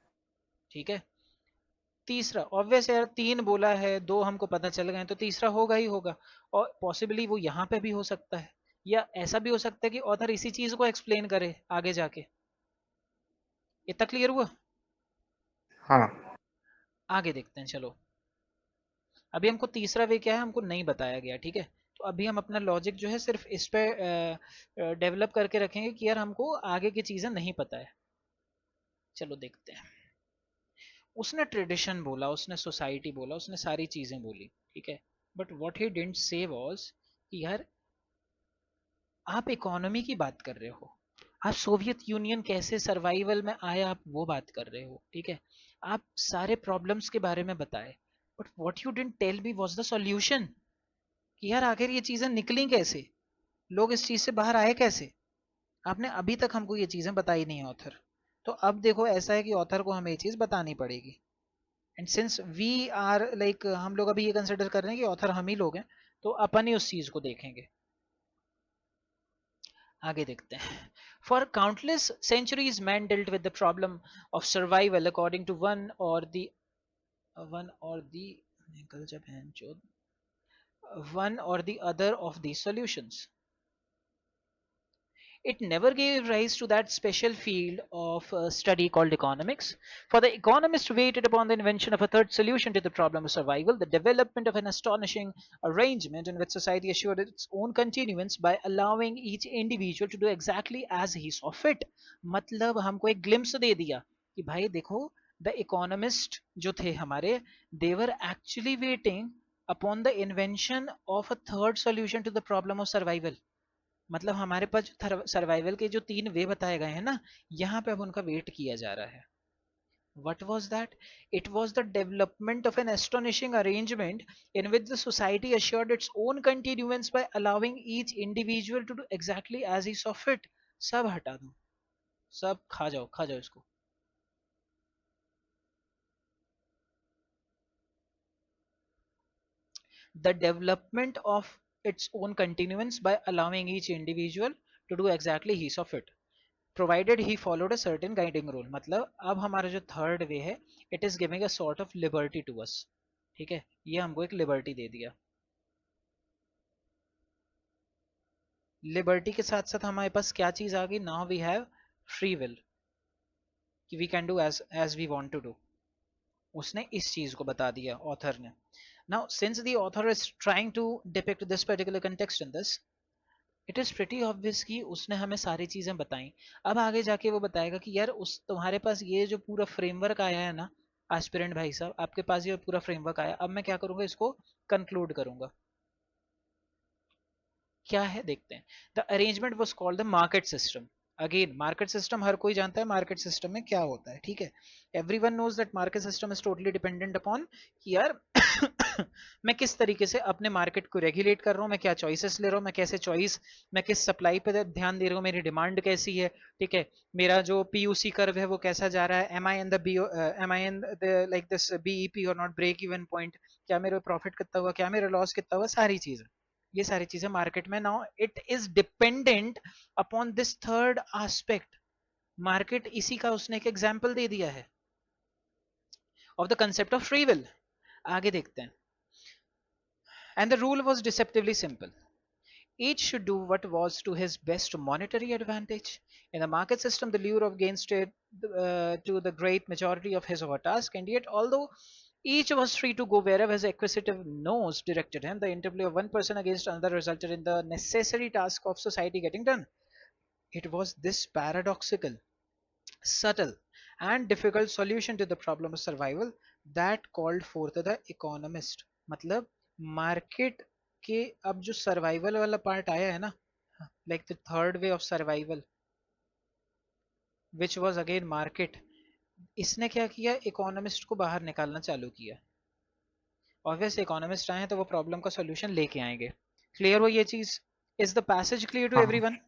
ठीक है। तीसरा ऑब्वियस यार, 3 बोला है, 2 हमको पता चल गए तो तीसरा होगा ही होगा। और पॉसिबली वो यहाँ पे भी हो सकता है, या ऐसा भी हो सकता है कि ऑथर इसी चीज को एक्सप्लेन करे आगे जाके। इतना क्लियर हुआ? हाँ आगे देखते हैं चलो। अभी हमको तीसरा वे क्या है हमको नहीं बताया गया, ठीक है। तो अभी हम अपना लॉजिक जो है सिर्फ इस पे डेवलप करके रखेंगे कि यार हमको आगे की चीजें नहीं पता है। चलो देखते हैं। उसने ट्रेडिशन बोला, उसने सोसाइटी बोला, उसने सारी चीजें बोली, ठीक है। But what he didn't say was कि यार आप इकोनॉमी की बात कर रहे हो, आप सोवियत यूनियन कैसे सर्वाइवल में आया आप वो बात कर रहे हो, ठीक है। आप सारे प्रॉब्लम्स के बारे में बताए, but what you didn't tell me was the solution, कि यार आखिर ये चीजें निकली कैसे, लोग इस चीज से बाहर आए कैसे। आपने अभी तक हमको ये चीजें बताई नहीं है ऑथर। तो अब देखो ऐसा है कि ऑथर को हमें ये चीज बतानी पड़ेगी। And since we are like, हम लोग अभी ये कंसिडर कर रहे हैं कि ऑथर हम ही लोग हैं, तो अपन ही उस चीज को देखेंगे। आगे देखते हैं। For countless centuries man dealt with the problem of survival according to one or the निकल जा बहन चोद, one or the other of these solutions. It never gave rise to that special field of study called economics. For the economist waited upon the invention of a third solution to the problem of survival, the development of an astonishing arrangement in which society assured its own continuance by allowing each individual to do exactly as he saw fit. मतलब हमको एक glimpse दे दिया कि भाई देखो, the economist जो थे हमारे, they were actually waiting upon the invention of a third solution to the problem of survival. मतलब हमारे पास सर्वाइवल के जो 3 वे बताए गए हैं ना, यहाँ पे अब उनका वेट किया जा रहा है। What was that? It was the development of an astonishing arrangement in which the society assured its own continuance by allowing each individual to do exactly as he saw fit. सब हटा दो, सब खा जाओ इसको। The development of its own continuance by allowing each individual to do exactly he saw fit, provided he followed a certain guiding rule। मतलब अब हमारा जो थर्ड वे है, it is giving a sort of liberty to us, ठीक है। ये हमको एक लिबर्टी दे दिया। लिबर्टी के साथ साथ हमारे पास क्या चीज आ गई, now we have free will, कि we can do as we want to do. उसने इस चीज को बता दिया ऑथर ने। Now since the author is trying to depict this particular context in this, it is pretty obvious कि उसने हमें सारी चीजें बताई। अब आगे जाके वो बताएगा कि यार उस तुम्हारे पास ये जो पूरा फ्रेमवर्क आया है ना एस्पिरेंट भाई साहब, आपके पास ये पूरा फ्रेमवर्क आया, अब मैं क्या करूंगा, इसको कंक्लूड करूंगा। क्या है देखते हैं। The arrangement was called the market system. Again market system हर कोई जानता है मार्केट सिस्टम में क्या होता है, ठीक है। Everyone knows that market system is totally dependent upon कि यार मैं किस तरीके से अपने मार्केट को रेगुलेट कर रहा हूँ, मैं क्या चॉइसेस ले रहा हूँ, मैं कैसे चॉइस, मैं किस सप्लाई पे ध्यान दे रहा हूँ, मेरी डिमांड कैसी है, ठीक है। मेरा जो पीयूसी कर्व है वो कैसा जा रहा है, am I in the like this BEP or not break even point, क्या मेरा प्रॉफिट कितना हुआ, क्या मेरा लॉस कितना हुआ, सारी चीजें, ये सारी चीजें मार्केट में। Now it is dependent upon this third aspect. Market इसी का उसने एक एग्जांपल दे दिया है of the concept of free will. आगे देखते हैं। And the rule was deceptively simple. Each should do what was to his best monetary advantage. In the market system, the lure of gain stayed to the great majority of his or her task, and yet, although each was free to go wherever his acquisitive nose directed him, the interplay of one person against another resulted in the necessary task of society getting done. It was this paradoxical, subtle, and difficult solution to the problem of survival that called forth the economist. मतलब मार्केट के अब जो सर्वाइवल वाला पार्ट आया है ना, like the third way of survival which was again market, इसने क्या किया, इकोनॉमिस्ट को बाहर निकालना चालू किया। ऑब्वियसली इकोनॉमिस्ट आए हैं तो वो प्रॉब्लम का सॉल्यूशन लेके आएंगे। क्लियर हो ये चीज? Is the passage clear to हाँ एवरीवन?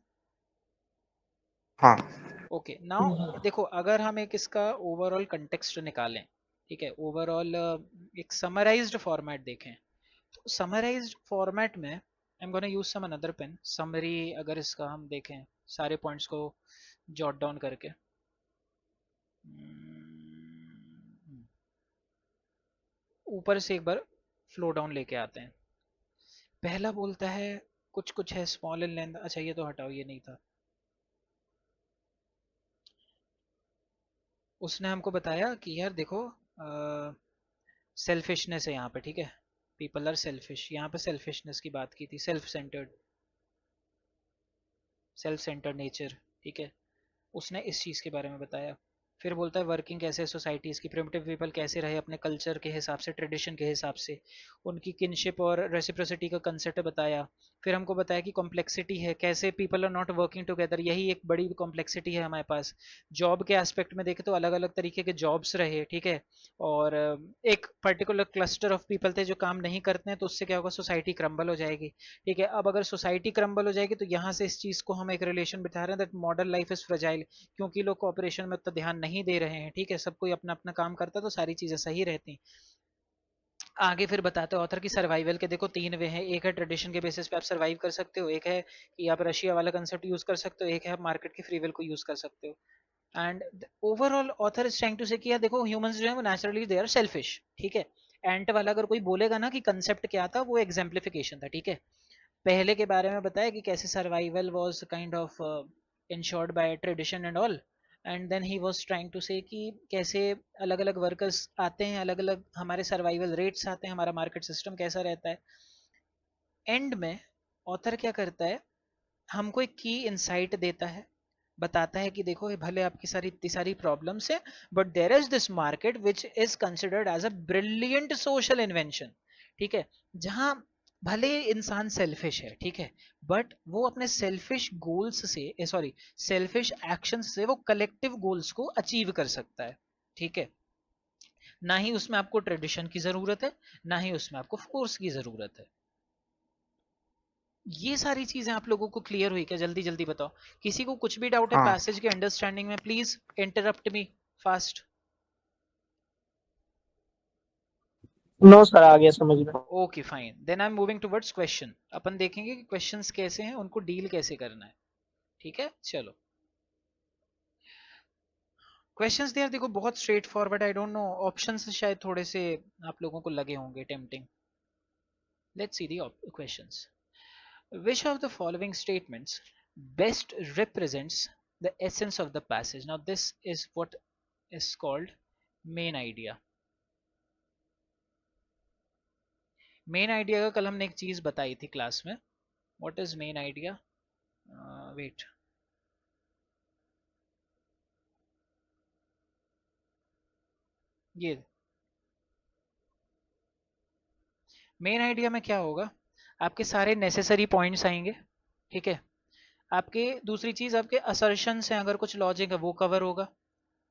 हाँ ओके नाउ देखो, अगर हम एक इसका ओवरऑल कंटेक्स्ट निकालें, ठीक है, ओवरऑल एक समराइज्ड फॉर्मेट देखें, तो समराइज्ड फॉर्मेट में I am gonna use some another pen summary. अगर इसका हम देखें सारे पॉइंट्स को जॉट डाउन करके, ऊपर से एक बार फ्लो डाउन लेके आते हैं। पहला बोलता है कुछ कुछ है स्मॉल इन लेंथ, अच्छा ये तो हटाओ, ये नहीं था। उसने हमको बताया कि यार देखो सेल्फिशनेस है यहाँ पे, ठीक है, पीपल आर सेल्फिश, यहाँ पे सेल्फिशनेस की बात की थी, सेल्फ सेंटर्ड नेचर, ठीक है, उसने इस चीज़ के बारे में बताया। फिर बोलता है वर्किंग कैसे सोसाइटीज़ की, प्रिमिटिव पीपल कैसे रहे अपने कल्चर के हिसाब से, ट्रेडिशन के हिसाब से, उनकी किनशिप और रेसिप्रोसिटी का कंसेप्ट बताया। फिर हमको बताया कि कॉम्प्लेक्सिटी है, कैसे people are not working together, यही एक बड़ी कॉम्प्लेक्सिटी है हमारे पास। जॉब के एस्पेक्ट में देखें तो अलग अलग तरीके के जॉब्स रहे, ठीक है, और एक पर्टिकुलर क्लस्टर ऑफ पीपल थे जो काम नहीं करते हैं, तो उससे क्या होगा, सोसाइटी क्रम्बल हो जाएगी, ठीक है। अब अगर सोसाइटी क्रम्बल हो जाएगी तो यहाँ से इस चीज़ को हम एक रिलेशन बिठा रहे हैं that modern life is fragile, क्योंकि लोग कॉपरेशन में उतना ध्यान नहीं दे रहे हैं, ठीक है, सब कोई अपना अपना काम करता है तो सारी चीजें सही रहती। आगे फिर बताते हैं ऑथर की सर्वाइवल के देखो 3 वे हैं, एक है ट्रेडिशन के बेसिस पे आप सर्वाइव कर सकते हो, एक है कि आप रशिया वाला कंसेप्ट यूज कर सकते हो, एक है आप मार्केट की फ्री विल को यूज कर सकते हो। And overall author is trying to say कि यार देखो ह्यूमंस जो है वो नेचुरली दे आर सेल्फिश, ठीक है। एंट वाला अगर कोई बोलेगा ना कि कंसेप्ट क्या था, वो एग्जाम्प्लिफिकेशन था, ठीक है। पहले के बारे में बताया कि कैसे survival was kind of ensured by tradition and all, and then he was trying to say कि कैसे अलग अलग वर्कर्स आते हैं, अलग अलग हमारे सर्वाइवल रेट्स आते हैं, हमारा मार्केट सिस्टम कैसा रहता है। एंड में ऑथर क्या करता है, हमको एक की इंसाइट देता है, बताता है कि देखो ये भले आपकी सारी इतनी सारी प्रॉब्लम्स है, but there is this market which is considered as a brilliant social invention, ठीक है, जहां भले इंसान सेल्फिश है, ठीक है, बट वो अपने सेल्फिश गोल्स से सॉरी सेल्फिश एक्शंस से वो कलेक्टिव गोल्स को अचीव कर सकता है, ठीक है। ना ही उसमें आपको ट्रेडिशन की जरूरत है, ना ही उसमें आपको फोर्स की जरूरत है। ये सारी चीजें आप लोगों को क्लियर हुई क्या? जल्दी जल्दी बताओ, किसी को कुछ भी डाउट है हाँ पैसेज के अंडरस्टैंडिंग में, please interrupt me fast. No sir, आ गया समझ में। Okay fine, then I am moving towards question. अपन देखेंगे कि क्वेश्चंस कैसे हैं, उनको डील कैसे करना है, ठीक है। चलो क्वेश्चंस यार देखो बहुत straight forward, I don't no options शायद थोड़े से आप लोगों को लगे होंगे tempting. Let's see the questions. Which of the following statements best represents the essence of the passage? Now this is what is called main idea. Main idea का कल हमने एक चीज बताई थी क्लास में, what is main idea, wait, ये मेन आइडिया में क्या होगा, आपके सारे नेसेसरी पॉइंट्स आएंगे, ठीक है, आपके दूसरी चीज आपके असर्शंस हैं, अगर कुछ लॉजिक है वो कवर होगा,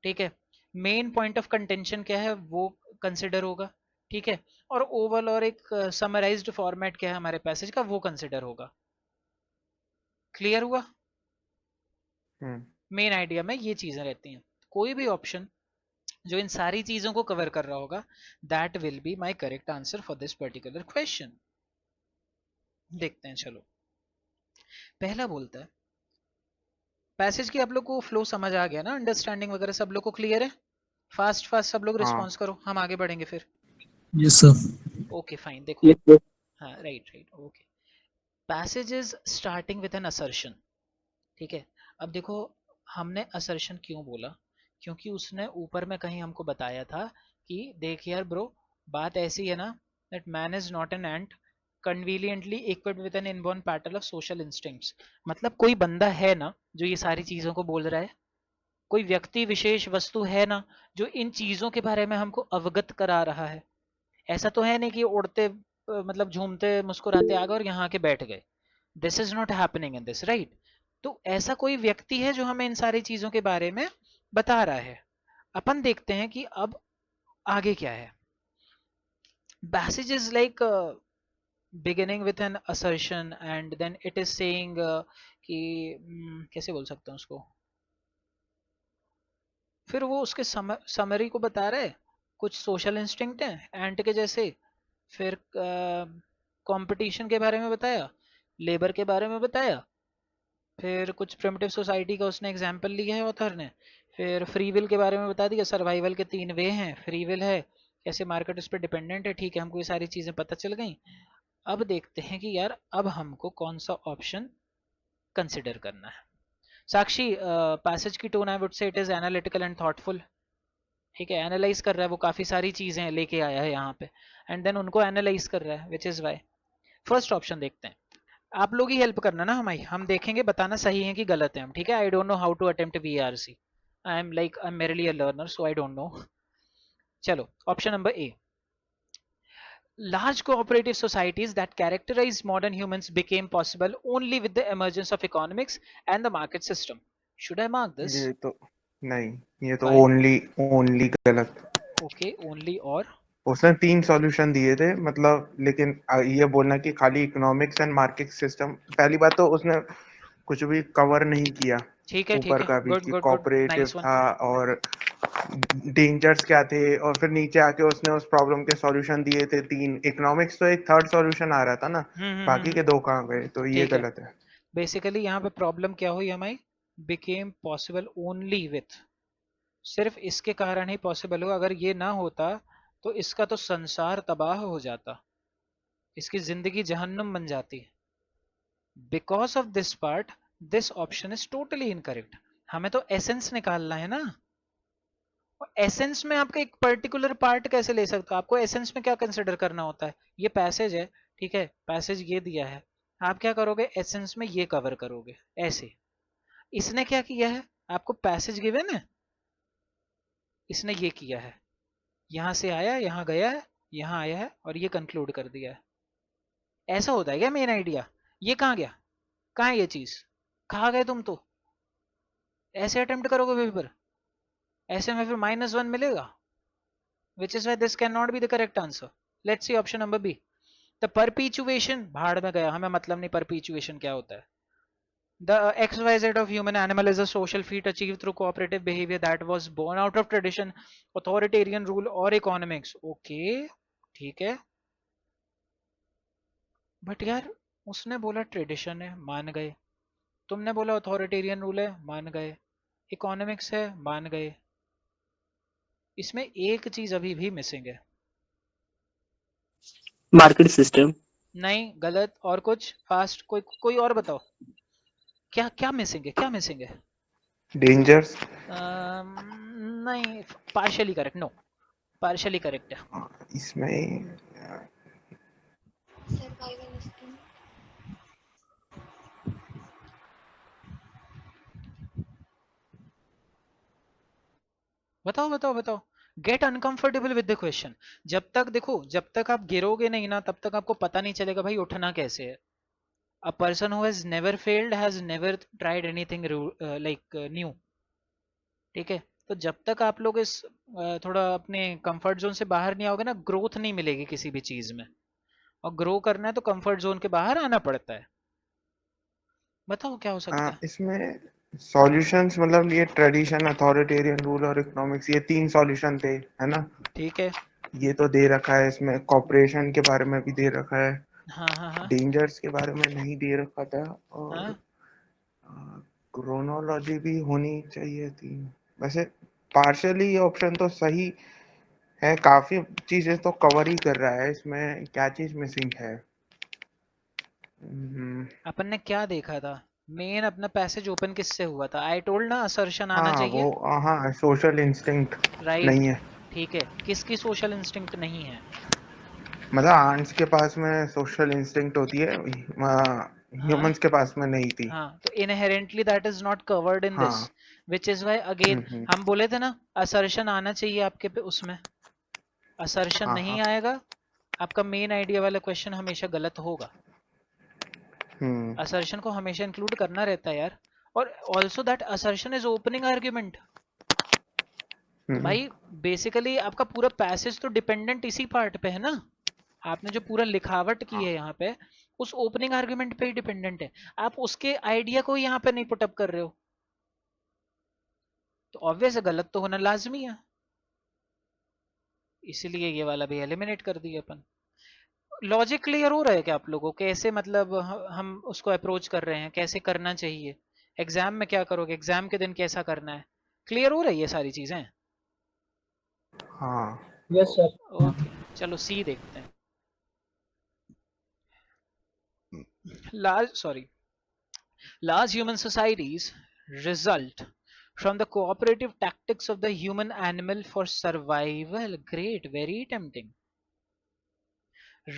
ठीक है, मेन पॉइंट ऑफ कंटेंशन क्या है वो कंसिडर होगा, ठीक है, और ओवरऑल और एक समराइज्ड फॉर्मेट क्या है हमारे पैसेज का वो कंसिडर होगा। क्लियर हुआ? मेन आइडिया में ये चीजें रहती हैं, कोई भी ऑप्शन जो इन सारी चीजों को कवर कर रहा होगा that will be my correct answer for this particular question. देखते हैं, चलो पहला बोलता है, पैसेज की आप लोग को फ्लो समझ आ गया ना, अंडरस्टैंडिंग वगैरह सब लोग को क्लियर है? फास्ट फास्ट सब लोग हाँ रिस्पॉन्स करो, हम आगे बढ़ेंगे फिर। Yes, sir. ओके फाइन, देखो, ये हाँ right right okay. Passage is starting with an assertion, ठीक है। अब देखो हमने असर्शन क्यों बोला, क्योंकि उसने ऊपर में कहीं हमको बताया था कि देख यार ब्रो, बात ऐसी है ना that man is not an ant conveniently equipped with an inborn pattern of social instincts. मतलब कोई बंदा है ना जो ये सारी चीजों को बोल रहा है, कोई व्यक्ति विशेष वस्तु है ना जो इन चीजों के बारे में हमको अवगत करा रहा है। ऐसा तो है नहीं कि उड़ते मतलब झूमते मुस्कुराते आ गए और यहाँ के बैठ गए, this is not happening in this, right. तो ऐसा कोई व्यक्ति है जो हमें इन सारी चीजों के बारे में बता रहा है। अपन देखते हैं कि अब आगे क्या है। passage is like beginning with an assertion and then it is saying कि कैसे बोल सकते हैं उसको, फिर वो उसके समरी को बता रहा है, कुछ सोशल इंस्टिंक्ट है एंट के जैसे, फिर कंपटीशन के बारे में बताया, लेबर के बारे में बताया, फिर कुछ प्रिमिटिव सोसाइटी का उसने एग्जाम्पल लिया है ऑथर ने, फिर फ्री विल के बारे में बता दिया, सर्वाइवल के 3 वे हैं, फ्री विल है, कैसे मार्केट उस पर डिपेंडेंट है, ठीक है, हमको ये सारी चीज़ें पता चल गई। अब देखते हैं कि यार अब हमको कौन सा ऑप्शन कंसिडर करना है। साक्षी, पैसेज की tone I would say it is analytical and thoughtful. ठीक है, एनालाइज कर रहा है, वो काफ़ी सारी चीज़ें लेके आया है यहाँ पे, एंड देन उनको एनालाइज कर रहा है, which is why. First option देखते हैं, आप लोग ही हेल्प करना ना, हम देखेंगे, बताना सही है कि गलत है हम, ठीक है। I don't know how to attempt VRC, I am merely a learner, so I don't know. चलो, option number A, large cooperative societies that characterize modern humans became possible only with the emergence of economics and the market system. Should I mark this? ये तो नहीं, ये तो Why? ओनली ओनली गलत। Okay, only or उसने 3 सॉल्यूशन दिए थे, मतलब लेकिन ये बोलना कि खाली इकोनॉमिक्स एंड मार्केट सिस्टम, पहली बात तो उसने कुछ भी कवर नहीं किया ठीक है, ठीक ऊपर है, का भी गुड कि good good, cooperative nice one. था और डेंजर्स क्या थे, और फिर नीचे आके उसने उस प्रॉब्लम के सॉल्यूशन दिए थे 3। इकोनॉमिक्स तो एक थर्ड सॉल्यूशन आ रहा था ना, बाकी के 2 कहाँ गए, तो ये ठीक है, गलत है। बेसिकली यहाँ पे प्रॉब्लम क्या हुई हमारी, बिकेम पॉसिबल ओनली विथ, सिर्फ इसके कारण ही पॉसिबल हुआ, अगर ये ना होता तो इसका तो संसार तबाह हो जाता, इसकी जिंदगी जहन्नुम बन जाती। Because of this part, this option is totally incorrect. हमें तो एसेंस निकालना है ना, और एसेंस में आपका एक पर्टिकुलर पार्ट कैसे ले सकते हो, आपको एसेंस में क्या कंसिडर करना होता है, ये पैसेज है, ठीक है, पैसेज ये दिया है, आप क्या करोगे, एसेंस में ये कवर करोगे ऐसे। इसने क्या किया है, आपको पैसेज गिवन है, इसने ये किया है, यहां से आया, यहां गया है, यहां आया है, और ये कंक्लूड कर दिया है। ऐसा होता है क्या मेन आइडिया, ये कहाँ गया, कहाँ है ये चीज, कहाँ गए तुम तो, ऐसे अटेम्प्ट करोगे पेपर, ऐसे में फिर -1 मिलेगा, which is why this cannot be the correct answer. Let's see option number B. The perpetuation, भाड़ में गया, हमें मतलब नहीं perpetuation क्या होता है। The XYZ of human animal is a social feat achieved through cooperative behavior that was born out of tradition, authoritarian rule or economics. Okay, ठीक है, बट यार उसने बोला ट्रेडिशन है, मान गए, तुमने बोला अथॉरिटेरियन रूल है, मान गए, इकोनॉमिक्स है, मान गए, इसमें एक चीज अभी भी मिसिंग है। Market system. नहीं, गलत, और कुछ फास्ट, कोई कोई और बताओ, क्या क्या मिसिंग है, क्या मिसिंग है। डेंजर्स। नहीं, partially correct, no, partially correct है। इसमें बताओ बताओ बताओ, get uncomfortable with the question. जब तक देखो, जब तक आप गिरोगे नहीं ना, तब तक आपको पता नहीं चलेगा भाई उठना कैसे है। A person who has never failed has never tried anything like new, ठीक है। तो जब तक आप लोग इस थोड़ा अपने कंफर्ट जोन से बाहर नहीं आओगे ना, ग्रोथ नहीं मिलेगी किसी भी चीज में, और ग्रो करना है तो कंफर्ट जोन के बाहर आना पड़ता है। बताओ क्या हो सकता है। इसमें सॉल्यूशंस, मतलब ये ट्रेडिशन, अथॉरिटेरियन रूल और इकोनॉमिक्स, ये 3 सॉल्यूशन थे, है ना। ठीक है, ये तो दे रखा है, इसमें कॉपरेशन के बारे में भी दे रखा है, हाँ हाँ हाँ डेंजर्स के बारे में नहीं दे रखा था, और हाँ, क्रोनोलॉजी भी होनी चाहिए थी। वैसे पार्शियली ये ऑप्शन तो सही है, काफी चीजें तो कवर ही कर रहा है, इसमें क्या चीज मिसिंग है। अपन ने क्या देखा था, मेन अपना पैसेज ओपन किससे हुआ था, आई टोल्ड ना, असर्शन आना हाँ वो, चाहिए, हाँ सोशल इंस्टिंक्ट राइट, नहीं है, ठीक है, किसकी सोशल इंस्टिंक्ट नहीं है। मतलब आंट्स के पास में सोशल इंस्टिंक्ट होती है, हाँ ह्यूमंस के पास में नहीं थी। हाँ, तो inherently that is not covered in this, हाँ। विच इज वाई अगेन हम बोले थे ना, असर्शन आना चाहिए आपके पे, उसमें असर्शन हाँ नहीं हाँ। आएगा, आपका मेन आइडिया वाला क्वेश्चन हमेशा गलत होगा। असर्शन को हमेशा इंक्लूड करना रहता है यार, और also that assertion is opening argument. तो भाई बेसिकली आपका पूरा पैसेज तो डिपेंडेंट इसी पार्ट पे है ना, आपने जो पूरा लिखावट की है यहाँ पे, उस ओपनिंग आर्गुमेंट पे ही डिपेंडेंट है, आप उसके आइडिया को यहाँ पे नहीं पुटअप कर रहे हो, तो ऑब्वियस है गलत तो होना लाजमी है, इसीलिए ये वाला भी एलिमिनेट कर दिया अपन। लॉजिक क्लियर हो रहा है क्या आप लोगों को, कैसे मतलब हम उसको अप्रोच कर रहे हैं, कैसे करना चाहिए, एग्जाम में क्या करोगे, एग्जाम के दिन कैसा करना है, क्लियर हो रही है सारी चीजें। हाँ यस सर। ओके, चलो सी देखते हैं। Large human societies result from the cooperative tactics of the human animal for survival. Great, very tempting.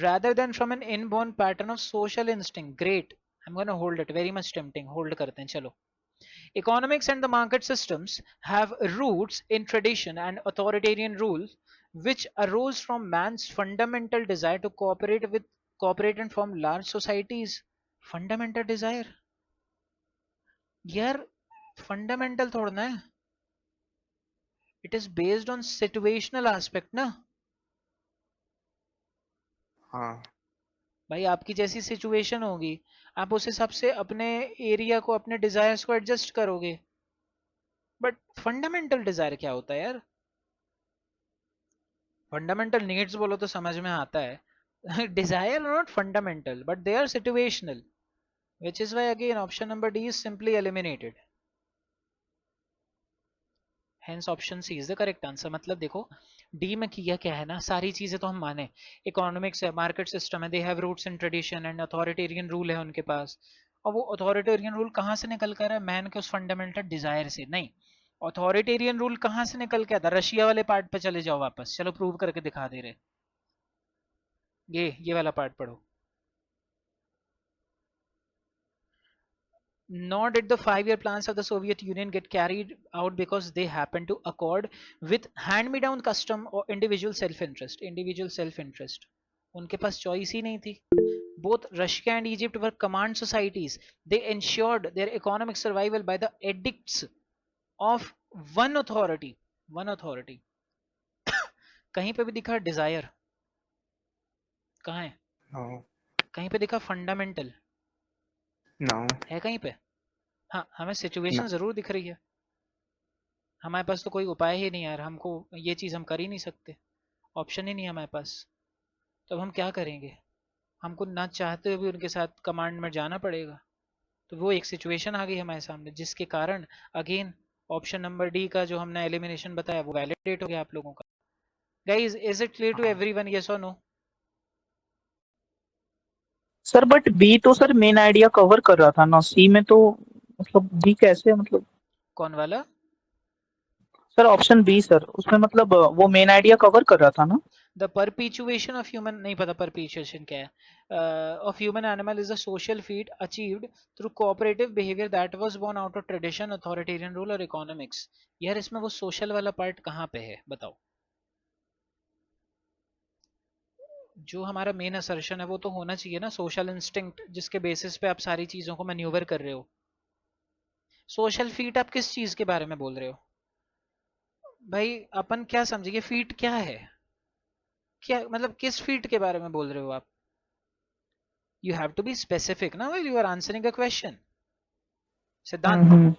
Rather than from an inborn pattern of social instinct. Great. I'm going to hold it. Very much tempting. Hold karte hain. Chalo. Economics and the market systems have roots in tradition and authoritarian rule, which arose from man's fundamental desire to cooperate and form large societies. Fundamental desire. यार फंडामेंटल थोड़ा ना है, it is based on situational aspect ना। हाँ भाई आपकी जैसी सिचुएशन होगी, आप उस हिसाब से अपने एरिया को, अपने डिजायर्स को एडजस्ट करोगे। बट फंडामेंटल डिजायर क्या होता है यार? फंडामेंटल नीड्स बोलो तो समझ में आता है। Desire not fundamental but they are situational, which is why again option number D is simply eliminated. Hence option C is the correct answer. मतलब देखो डी में किया क्या है ना, सारी चीजें तो हम माने, इकोनॉमिक्स है, मार्केट सिस्टम है, they have roots in tradition and authoritarian rule है उनके पास। और वो अथॉरिटेरियन रूल कहाँ से निकल कर है? मैन के उस फंडामेंटल डिजायर से नहीं। अथॉरिटेरियन रूल कहाँ से निकल के आता? रशिया वाले पार्ट पे चले जाओ वापस, चलो प्रूव करके दिखा दे रहे। ये वाला पार्ट पढ़ो। Nor did the 5-year plans of the Soviet Union get carried out because they happened to accord with hand-me-down custom or individual self-interest. Individual self-interest. उनके पास choice ही नहीं थी. Both Russia and Egypt were command societies. They ensured their economic survival by the edicts of one authority. One authority. कहीं पे भी दिखा desire? कहाँ है? नो कहीं पे दिखा fundamental? नो है कहीं पे? हाँ, हमें नो सिचुएशन जरूर दिख रही है। हमारे पास तो कोई उपाय ही नहीं है यार, हमको ये चीज़ हम कर ही नहीं सकते, ऑप्शन ही नहीं है हमारे पास। तो अब हम क्या करेंगे? हमको ना चाहते हुए भी उनके साथ कमांड में जाना पड़ेगा। तो वो एक सिचुएशन आ गई हमारे सामने, जिसके कारण अगेन ऑप्शन नंबर डी का जो हमने एलिमिनेशन बताया वो वैलिडेट हो गया आप लोगों का। Guys is it clear to हाँ everyone, yes or no? Sir but B तो सर मेन आइडिया कवर कर रहा था ना, सी में तो मतलब बी कैसे मतलब? कौन वाला? सर ऑप्शन बी सर, उसमें मतलब वो मेन आइडिया कवर कर रहा था ना। द परपीचुएशन ऑफ ह्यूमन, नहीं पता परपीचुएशन क्या है, of human animal is a social feat achieved through cooperative behaviour that was born out of tradition, authoritarian rule और इकोनॉमिक्स। यार इसमें वो सोशल वाला पार्ट कहाँ पे है बताओ? जो हमारा मेन असर्शन है वो तो होना चाहिए ना सोशल इंस्टिंक्ट, जिसके बेसिस पे आप सारी चीजों को मैन्यूवर कर रहे हो। सोशल फीट आप किस चीज के बारे में बोल रहे हो भाई? अपन क्या समझिए फीट क्या है? क्या मतलब किस फीट के बारे में बोल रहे हो आप? You have to be specific ना while you are answering a question. सिद्धांत, हम्म।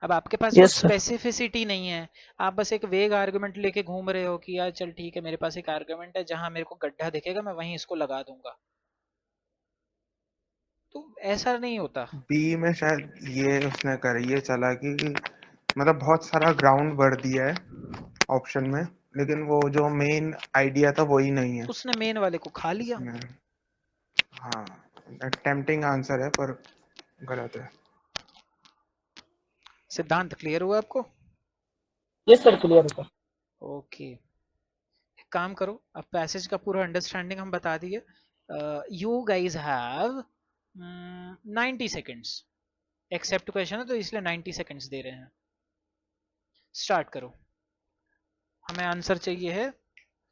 अब आपके पास वो यस सर। स्पेसिफिसिटी नहीं है। आप बस एक वेग आर्गुमेंट लेके घूम रहे हो कि यार चल ठीक है, मेरे पास एक आर्गुमेंट है, जहां मेरे को गड्ढा दिखेगा मैं वहीं इसको लगा दूंगा। तो ऐसा नहीं होता। बी में शायद ये उसने कर ये चला कि मतलब बहुत सारा ग्राउंड भर दिया है ऑप्शन में, लेकिन वो जो मेन आइडिया था वही नहीं है उसने मेन वाले को खा लिया। इसमें। हाँ टेम्पटिंग आंसर है पर गलत है। सिद्धांत क्लियर हुआ आपको? यस सर क्लियर है सर। ओके, काम करो, अब पैसेज का पूरा अंडरस्टैंडिंग हम बता दिए। You guys have 90 seconds, except question है तो इसलिए 90 सेकेंड्स दे रहे हैं। स्टार्ट करो, हमें आंसर चाहिए है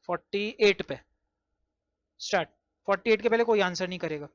48 पे। स्टार्ट। 48 के पहले कोई आंसर नहीं करेगा।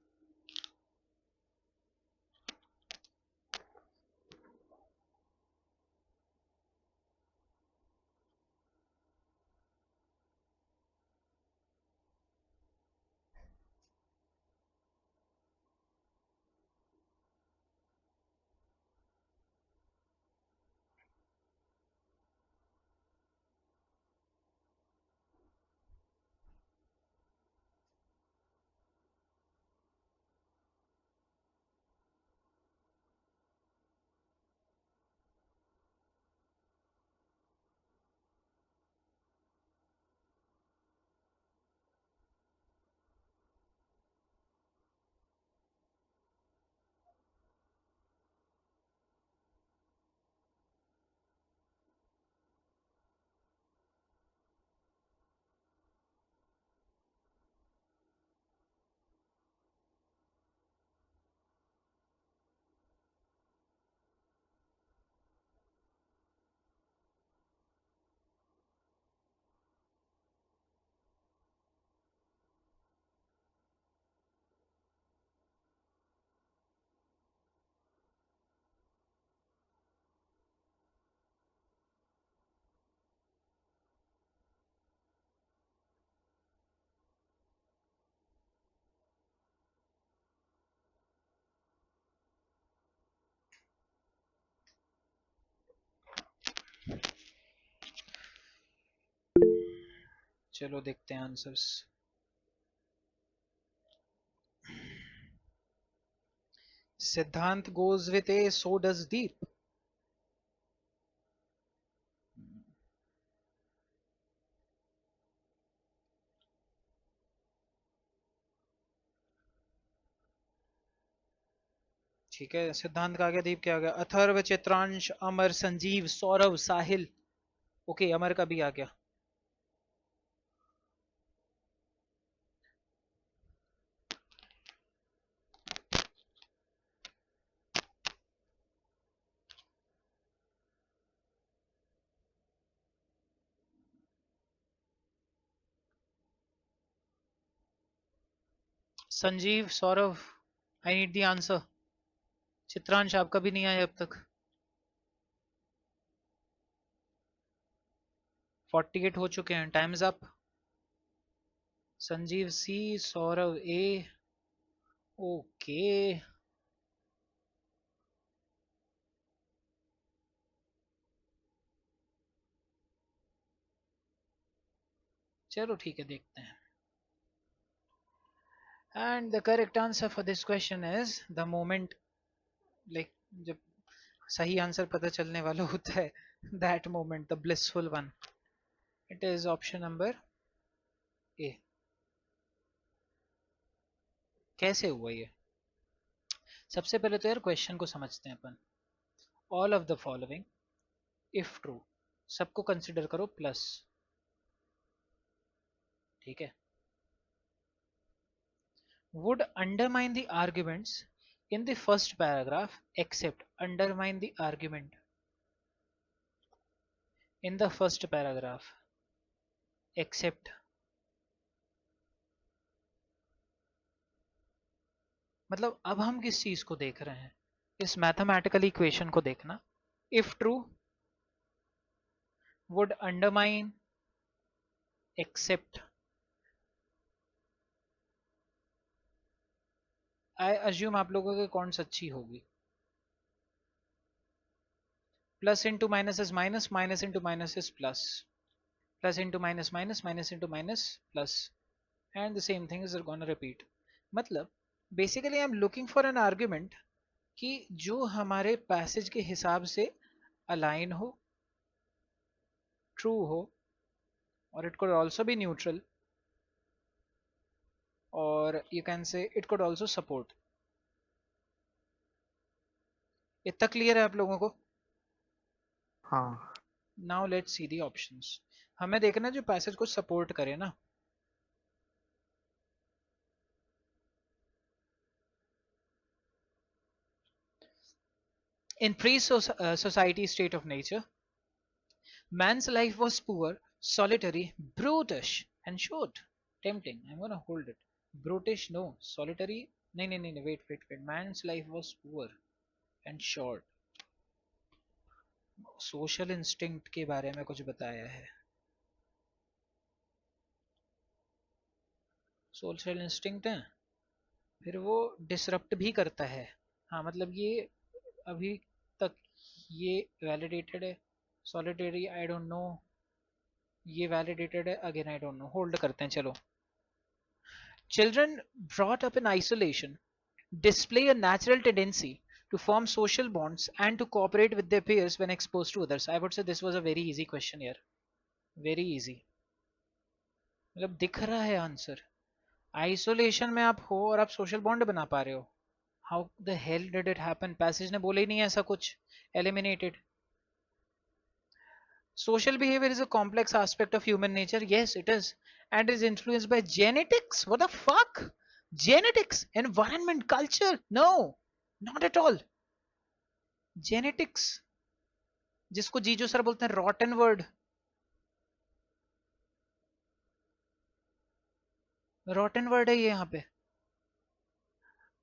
चलो देखते हैं आंसर्स। सिद्धांत goes with A, so does Deep. ठीक है, सिद्धांत का आ गया, दीप क्या आ गया? अथर्व, चित्रांश, अमर, संजीव, सौरभ, साहिल। ओके, अमर का भी आ गया। Sanjeev, Saurabh, I need the answer. Chitransh आपका भी नहीं आया अब तक। 48 हो चुके हैं, time is up. Sanjeev C, Saurabh A. Okay, चलो ठीक है, देखते हैं। And the correct answer for this question is the moment, like जब सही आंसर पता चलने वाला होता है, that moment, the blissful one, it is option number A. कैसे हुआ ये? सबसे पहले तो यार क्वेश्चन को समझते हैं अपन। All of the following if true, सबको कंसिडर करो प्लस, ठीक है, would undermine the arguments in the first paragraph except, undermine the argument in the first paragraph except, मतलब अब हम किस चीज को देख रहे हैं? इस मैथमेटिकल इक्वेशन को देखना। If true, would undermine, except, I assume आप लोगों के कौन सच्ची होगी? Plus into minus is minus, minus into minus is plus, plus into minus minus, minus into minus plus, and the same thing is gonna repeat. मतलब basically I am looking for an argument कि जो हमारे पैसेज के हिसाब से अलाइन हो, ट्रू हो, और it could also be neutral, और you can say it could also support. इतना क्लियर है आप लोगों को? हाँ। Now let's see the options. हमें देखना है जो पैसेज को सपोर्ट करे ना। In pre-society state of nature, man's life was poor, solitary, brutish, and short. Tempting. I'm gonna hold it. Brutish, no. Solitary, no, no, no, wait, wait, wait. Man's life was poor and short. Social instinct के बारे में कुछ बताया है। सोशल इंस्टिंक्ट है, फिर वो डिसरप्ट भी करता है। हाँ, मतलब ये अभी तक ये वैलिडेटेड है। सॉलिटरी आई डोंट नो, ये वैलिडेटेड है, again I don't no, hold करते हैं चलो। Children brought up in isolation display a natural tendency to form social bonds and to cooperate with their peers when exposed to others. I would say this was a very easy question here. Very easy. मतलब दिख रहा है आंसर। आइसोलेशन में आप हो और आप सोशल बॉन्ड बना पा रहे हो। How the hell did it happen? Passage ने बोला ही नहीं है ऐसा कुछ। Eliminated. Social behavior is a complex aspect of human nature. Yes, it is. And is influenced by genetics. What the fuck? Genetics, environment, culture. No, not at all. Genetics. जिसको जीजो सर बोलते हैं rotten word. Rotten word है ये यहाँ पे,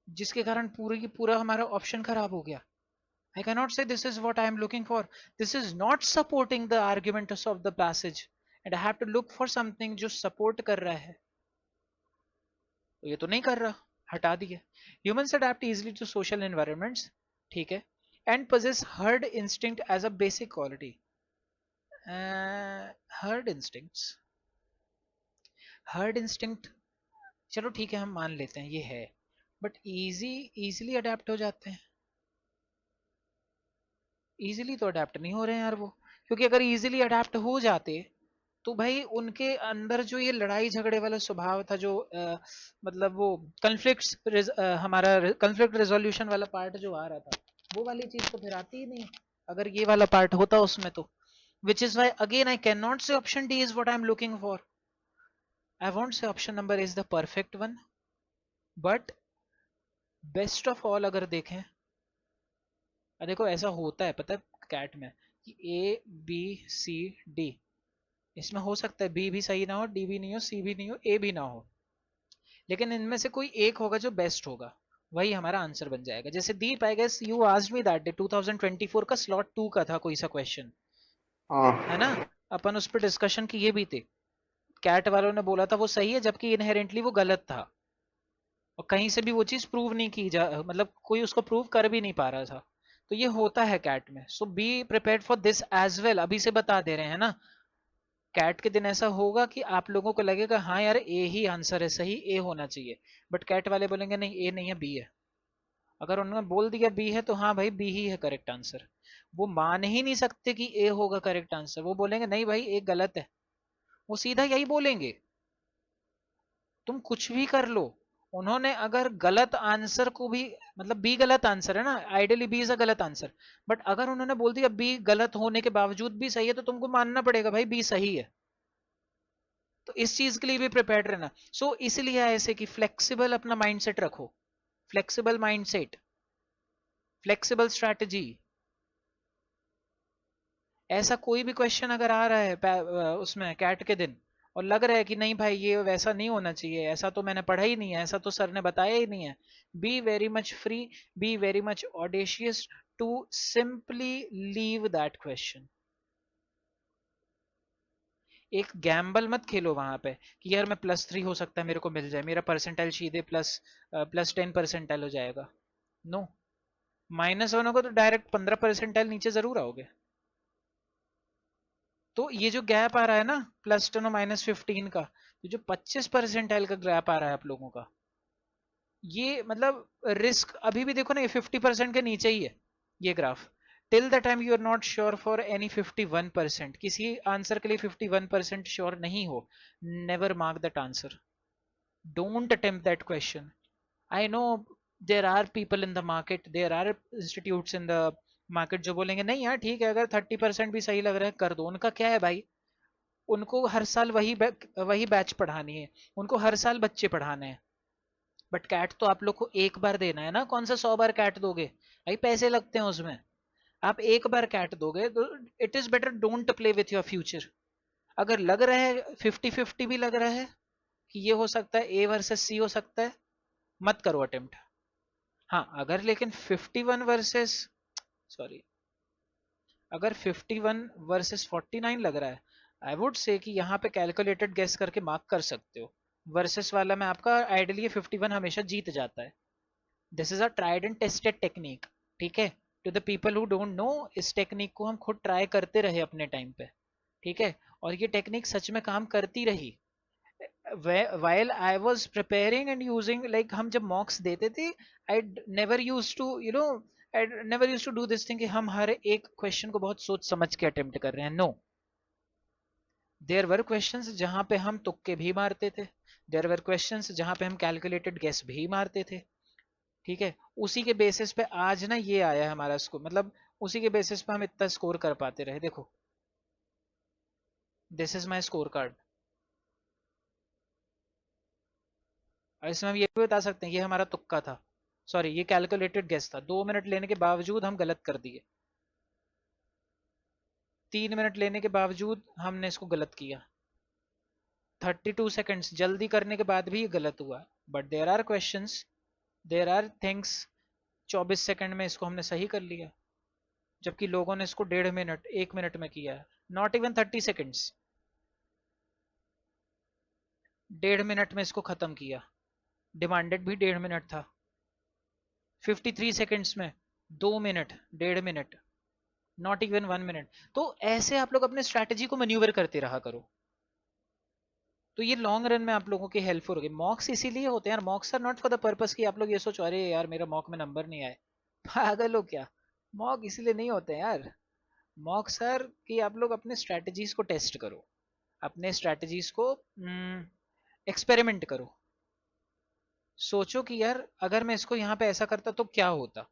जिसके कारण पूरी की पूरा हमारा ऑप्शन खराब हो गया। I cannot say this is what I am looking for. This is not supporting the arguments of the passage. And I have to look for something जो support कर रहा है। तो ये तो नहीं कर रहा, हटा दिया। Humans adapt easily to social environments, ठीक है, and possess herd instinct as a basic quality. Herd instincts. Heard instinct चलो ठीक है हम मान लेते हैं ये है, बट इजीली अडेप्ट हो जाते हैं। इजीली तो अडेप्ट नहीं हो रहे हैं यार वो, क्योंकि अगर इजीली अडेप्ट हो जाते तो भाई उनके अंदर जो ये लड़ाई झगड़े वाला स्वभाव था, जो मतलब वो हमारा कन्फ्लिक्ट रेजोल्यूशन वाला पार्ट जो आ रहा था, वो वाली चीज तो फिर आती ही नहीं अगर ये वाला पार्ट होता उसमें तो। Which is why again I can not say option D is what I am looking for. I want say option number is the perfect one, but best of all अगर देखें, देखो ऐसा होता है पता है कैट में कि ए बी सी डी, इसमें हो सकता है बी भी सही ना हो, डी भी नहीं हो, सी भी नहीं हो, ए भी ना हो, लेकिन इनमें से कोई एक होगा जो बेस्ट होगा, वही हमारा आंसर बन जाएगा। जैसे Deep I guess you asked me that day 2024 का स्लॉट 2 का था कोई सा क्वेश्चन, हाँ है ना, अपन उस पर डिस्कशन किए भी थे। कैट वालों ने बोला था वो सही है, जबकि इनहेरेंटली वो गलत था और कहीं से भी वो चीज प्रूव नहीं की जा, मतलब कोई उसको प्रूव कर भी नहीं पा रहा था। तो ये होता है कैट में, so be prepared for this as well. अभी से बता दे रहे हैं ना, कैट के दिन ऐसा होगा कि आप लोगों को लगेगा हाँ यार ए ही आंसर है, सही ए होना चाहिए, बट कैट वाले बोलेंगे नहीं ए नहीं है बी है। अगर उन्होंने बोल दिया बी है तो हाँ भाई बी ही है करेक्ट आंसर। वो मान ही नहीं सकते कि ए होगा करेक्ट आंसर, वो बोलेंगे नहीं भाई ए गलत है, वो सीधा यही बोलेंगे। तुम कुछ भी कर लो, उन्होंने अगर गलत आंसर को भी, मतलब बी गलत आंसर है ना, आइडियली बी इज अ गलत आंसर, बट अगर उन्होंने बोल दिया बी गलत होने के बावजूद भी सही है तो तुमको मानना पड़ेगा भाई बी सही है। तो इस चीज के लिए भी प्रिपेयर्ड रहना। सो इसलिए ऐसे कि फ्लेक्सिबल अपना माइंडसेट रखो, फ्लेक्सिबल माइंडसेट, फ्लेक्सिबल स्ट्रैटेजी। ऐसा कोई भी क्वेश्चन अगर आ रहा है उसमें कैट के दिन और लग रहा है कि नहीं भाई ये वैसा नहीं होना चाहिए, ऐसा तो मैंने पढ़ा ही नहीं है, ऐसा तो सर ने बताया ही नहीं है, be very much free, be very much audacious to simply leave that question. एक गैम्बल मत खेलो वहां पे कि यार मैं +3 हो सकता है मेरे को मिल जाए, मेरा परसेंटाइल सीधे +10 परसेंटाइल हो जाएगा। नो, -1 होगा तो डायरेक्ट 15 परसेंटाइल नीचे जरूर आओगे। तो ये जो गैप आ रहा है ना +10 और -15 का, ये जो 25 परसेंटाइल का गैप आ रहा है आप लोगों का, ये मतलब रिस्क अभी भी देखो ना, ये 50% के नीचे ही है ये graph. Till the time you are not sure for any 51%, किसी आंसर के लिए 51% श्योर नहीं हो, never mark that answer, don't attempt that question. I know there are people in the market, there are institutes in the market जो बोलेंगे नहीं यार ठीक है अगर 30% भी सही लग रहा है कर दो, उनका क्या है भाई, उनको हर साल वही बैच पढ़ानी है, उनको हर साल बच्चे पढ़ाने हैं। बट कैट तो आप लोग को एक बार देना है ना, कौन सा 100 बार कैट दोगे भाई, पैसे लगते हैं उसमें। आप एक बार कैट दोगे तो it is better don't play with your future. अगर लग रहा है 50-50 भी लग रहा है कि ये हो सकता है ए वर्सेस सी हो सकता है, मत करो अटेम्प्ट। हाँ अगर लेकिन 51 वर्सेस, सॉरी, अगर 51 वर्सेस 49 लग रहा है, आई वुड से कि यहाँ पे कैलकुलेटेड गेस करके मार्क कर सकते हो। वर्सेस वाला में आपका आइडियली 51 हमेशा जीत जाता है। This is a tried and tested technique, ठीक है। To the people who don't know, इस टेक्निक को हम खुद ट्राई करते रहे अपने टाइम पे, ठीक है, और ये टेक्निक सच में काम करती रही। while I was preparing and using, like हम जब मॉक्स देते थे, I never used to I never used to do this thing कि हम हर एक क्वेश्चन को बहुत सोच समझ के अटेम्प्ट कर रहे हैं। नो, देयर वर क्वेश्चंस जहां पे हम तुक्के भी मारते थे, देयर वर क्वेश्चंस जहां पे हम कैलकुलेटेड गेस भी मारते थे, ठीक है। उसी के बेसिस पे आज ना ये आया है हमारा स्कोर, मतलब उसी के बेसिस पे हम इतना स्कोर कर पाते रहे। देखो this is my score card, और इसमें हम ये भी बता सकते हैं ये हमारा तुक्का था, सॉरी ये कैलकुलेटेड गेस था। 2 मिनट लेने के बावजूद हम गलत कर दिए, 3 मिनट लेने के बावजूद हमने इसको गलत किया, 32 सेकंड्स जल्दी करने के बाद भी ये गलत हुआ। But there are questions, there are things, 24 second में इसको हमने सही कर लिया, जबकि लोगों ने इसको 1.5 मिनट 1 मिनट में किया। नॉट इवन 30 सेकंड्स, 1.5 मिनट में इसको खत्म किया, डिमांडेड भी 1.5 मिनट था। 53 सेकंड्स में 2 minute, 1.5 minute, not even 1 minute. तो ऐसे आप लोग अपने स्ट्रैटेजी को मैन्यूवर करते रहा करो। तो ये लॉन्ग रन में आप लोगों की हेल्पफुल होगी। मॉक्स इसीलिए होते हैं यार, mocks are not for the purpose कि आप लोग ये सोचो अरे यार मेरा मॉक में नंबर नहीं आए, पागल हो क्या। मॉक इसीलिए नहीं होते हैं यार। मॉक सर कि आप लोग अपने स्ट्रेटजीज को टेस्ट करो, अपने स्ट्रेटजीज को एक्सपेरिमेंट करो, सोचो कि यार अगर मैं इसको यहाँ पे ऐसा करता तो क्या होता।